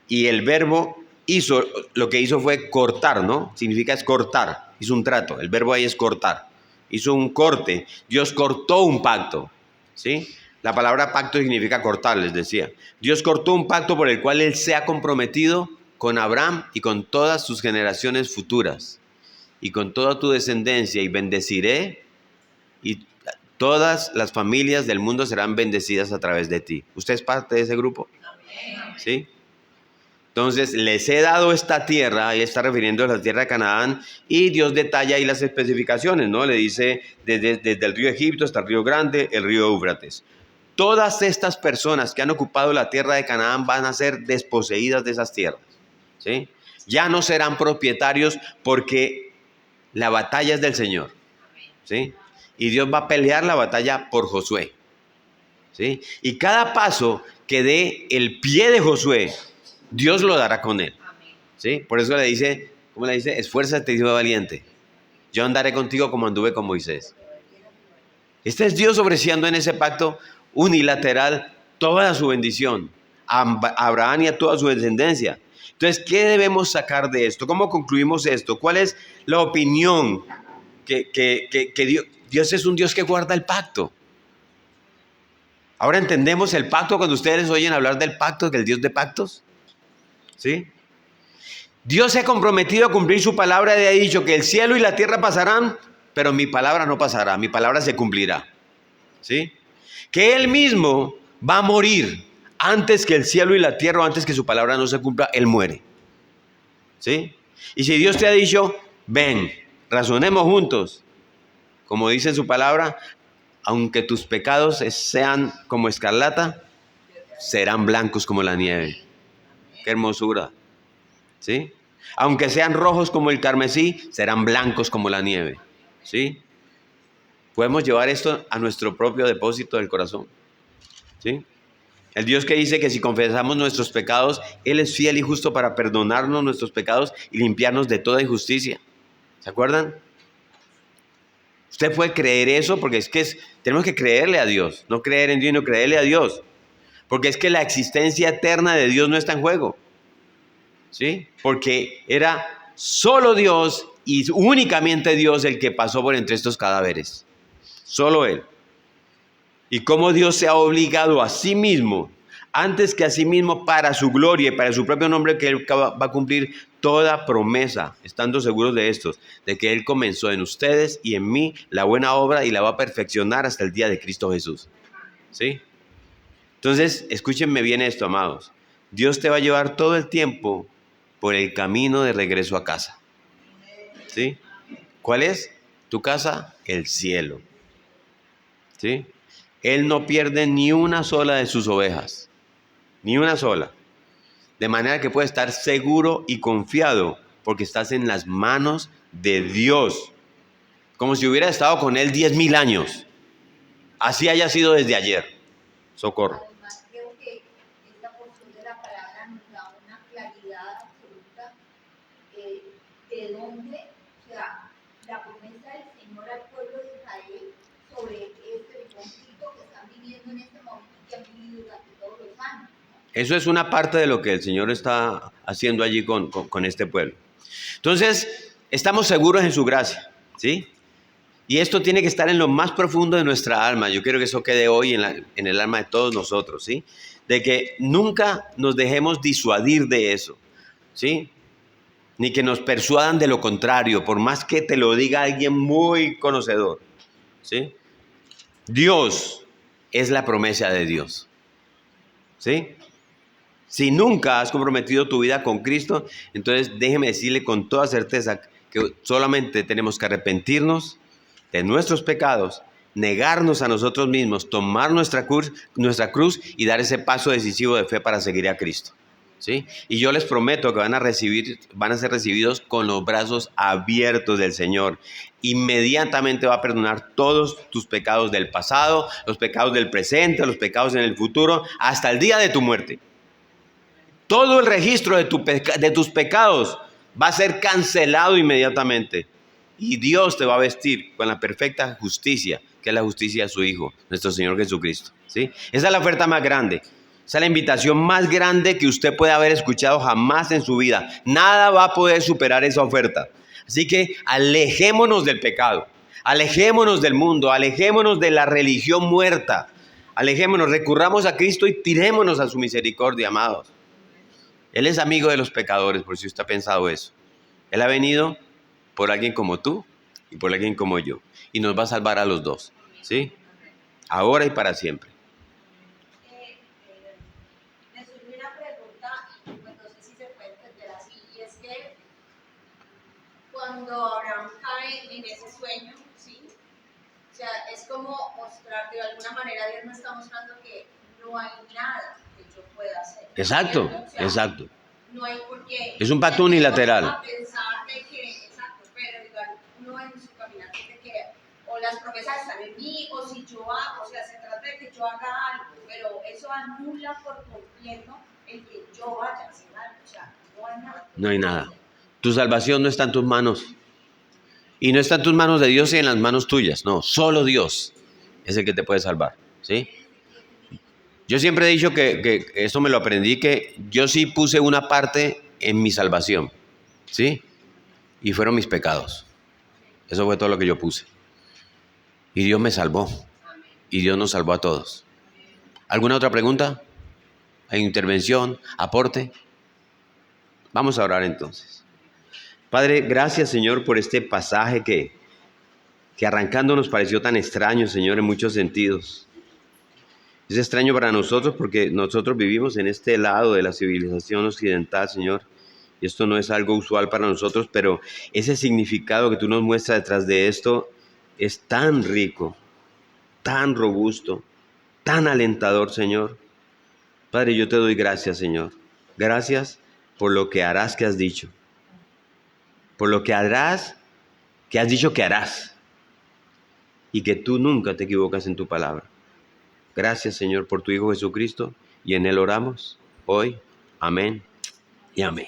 y el verbo hizo, lo que hizo fue cortar, ¿no? Significa es cortar, hizo un trato, el verbo ahí es cortar. Hizo un corte, Dios cortó un pacto, ¿sí? La palabra pacto significa cortar, les decía. Dios cortó un pacto por el cual Él se ha comprometido con Abraham y con todas sus generaciones futuras. Y con toda tu descendencia, y bendeciré, y todas las familias del mundo serán bendecidas a través de ti. ¿Usted es parte de ese grupo? ¿Sí? Entonces, les he dado esta tierra, ahí está refiriendo a la tierra de Canaán, y Dios detalla ahí las especificaciones, ¿no? Le dice, desde el río Egipto hasta el río Grande, el río Éufrates. Todas estas personas que han ocupado la tierra de Canaán van a ser desposeídas de esas tierras, ¿sí? Ya no serán propietarios porque la batalla es del Señor, ¿sí? Y Dios va a pelear la batalla por Josué, ¿sí? Y cada paso que dé el pie de Josué, Dios lo dará con él, ¿sí? Por eso le dice, ¿cómo le dice? Esfuérzate y sé valiente. Yo andaré contigo como anduve con Moisés. Este es Dios ofreciendo en ese pacto unilateral toda su bendición a Abraham y a toda su descendencia. Entonces, ¿qué debemos sacar de esto? ¿Cómo concluimos esto? ¿Cuál es la opinión? Que Dios es un Dios que guarda el pacto. Ahora entendemos el pacto cuando ustedes oyen hablar del pacto, del Dios de pactos. ¿Sí? Dios se ha comprometido a cumplir su palabra y ha dicho que el cielo y la tierra pasarán, pero mi palabra no pasará, mi palabra se cumplirá. ¿Sí? Que Él mismo va a morir antes que el cielo y la tierra, o antes que su palabra no se cumpla, Él muere. ¿Sí? Y si Dios te ha dicho, ven, razonemos juntos, como dice su palabra, aunque tus pecados sean como escarlata, serán blancos como la nieve. Qué hermosura. ¿Sí? Aunque sean rojos como el carmesí, serán blancos como la nieve. ¿Sí? Podemos llevar esto a nuestro propio depósito del corazón. ¿Sí? El Dios que dice que si confesamos nuestros pecados, Él es fiel y justo para perdonarnos nuestros pecados y limpiarnos de toda injusticia. ¿Se acuerdan? Usted puede creer eso porque tenemos que creerle a Dios. No creer en Dios, no creerle a Dios. Porque es que la existencia eterna de Dios no está en juego. ¿Sí? Porque era solo Dios y únicamente Dios el que pasó por entre estos cadáveres. Solo Él. Y cómo Dios se ha obligado a sí mismo, antes que a sí mismo, para su gloria y para su propio nombre, que Él va a cumplir toda promesa, estando seguros de estos, de que Él comenzó en ustedes y en mí la buena obra y la va a perfeccionar hasta el día de Cristo Jesús. ¿Sí? Entonces, escúchenme bien esto, amados. Dios te va a llevar todo el tiempo por el camino de regreso a casa. ¿Sí? ¿Cuál es tu casa? El cielo. ¿Sí? Él no pierde ni una sola de sus ovejas, ni una sola. De manera que puedes estar seguro y confiado porque estás en las manos de Dios. Como si hubiera estado con Él 10.000 años. Así haya sido desde ayer. Socorro. Además, creo que esta porción de la palabra nos da una claridad absoluta de dónde, o sea, la promesa del Señor al pueblo de Israel sobre este conflicto que están viviendo en este momento y que han vivido durante todos los años. Eso es una parte de lo que el Señor está haciendo allí con este pueblo. Entonces, estamos seguros en su gracia, ¿sí? Y esto tiene que estar en lo más profundo de nuestra alma. Yo quiero que eso quede hoy en el alma de todos nosotros, ¿sí? De que nunca nos dejemos disuadir de eso, ¿sí? Ni que nos persuadan de lo contrario, por más que te lo diga alguien muy conocedor, ¿sí? Dios es la promesa de Dios, ¿sí? Si nunca has comprometido tu vida con Cristo, entonces déjeme decirle con toda certeza que solamente tenemos que arrepentirnos de nuestros pecados, negarnos a nosotros mismos, tomar nuestra cruz y dar ese paso decisivo de fe para seguir a Cristo. ¿Sí? Y yo les prometo que van a ser recibidos con los brazos abiertos del Señor. Inmediatamente va a perdonar todos tus pecados del pasado, los pecados del presente, los pecados en el futuro, hasta el día de tu muerte. Todo el registro de tus pecados va a ser cancelado inmediatamente. Y Dios te va a vestir con la perfecta justicia, que es la justicia de su Hijo, nuestro Señor Jesucristo. ¿Sí? Esa es la oferta más grande. Esa es la invitación más grande que usted puede haber escuchado jamás en su vida. Nada va a poder superar esa oferta. Así que alejémonos del pecado, alejémonos del mundo, alejémonos de la religión muerta. Alejémonos, recurramos a Cristo y tirémonos a su misericordia, amados. Él es amigo de los pecadores, por si usted ha pensado eso. Él ha venido por alguien como tú y por alguien como yo. Y nos va a salvar a los dos, ¿sí? Ahora y para siempre. Me surgió una pregunta y pues no sé si se puede entender así. Y es que cuando Abraham cae en ese sueño, ¿sí? O sea, es como mostrar, de alguna manera Dios nos está mostrando que no hay nada que yo pueda hacer. Exacto, O sea, exacto. No hay por qué. Es un pacto unilateral. A pensar de que, exacto, pero igual uno en su caminar de que o las promesas están en mí, o si yo hago, o sea, se trata de que yo haga algo, pero eso anula por completo el que yo vaya a hacer algo, o sea, no hay nada. No hay nada. Tu salvación no está en tus manos. Y no está en tus manos de Dios y en las manos tuyas. No, solo Dios es el que te puede salvar, ¿sí? Yo siempre he dicho que esto me lo aprendí, que yo sí puse una parte en mi salvación, ¿sí? Y fueron mis pecados. Eso fue todo lo que yo puse. Y Dios me salvó. Y Dios nos salvó a todos. ¿Alguna otra pregunta? ¿Hay intervención? ¿Aporte? Vamos a orar entonces. Padre, gracias, Señor, por este pasaje que arrancando nos pareció tan extraño, Señor, en muchos sentidos. Es extraño para nosotros porque nosotros vivimos en este lado de la civilización occidental, Señor. Esto no es algo usual para nosotros, pero ese significado que tú nos muestras detrás de esto es tan rico, tan robusto, tan alentador, Señor. Padre, yo te doy gracias, Señor. Gracias por lo que harás que has dicho. Por lo que harás que has dicho que harás. Y que tú nunca te equivocas en tu palabra. Gracias, Señor, por tu Hijo Jesucristo. Y en Él oramos hoy. Amén y amén.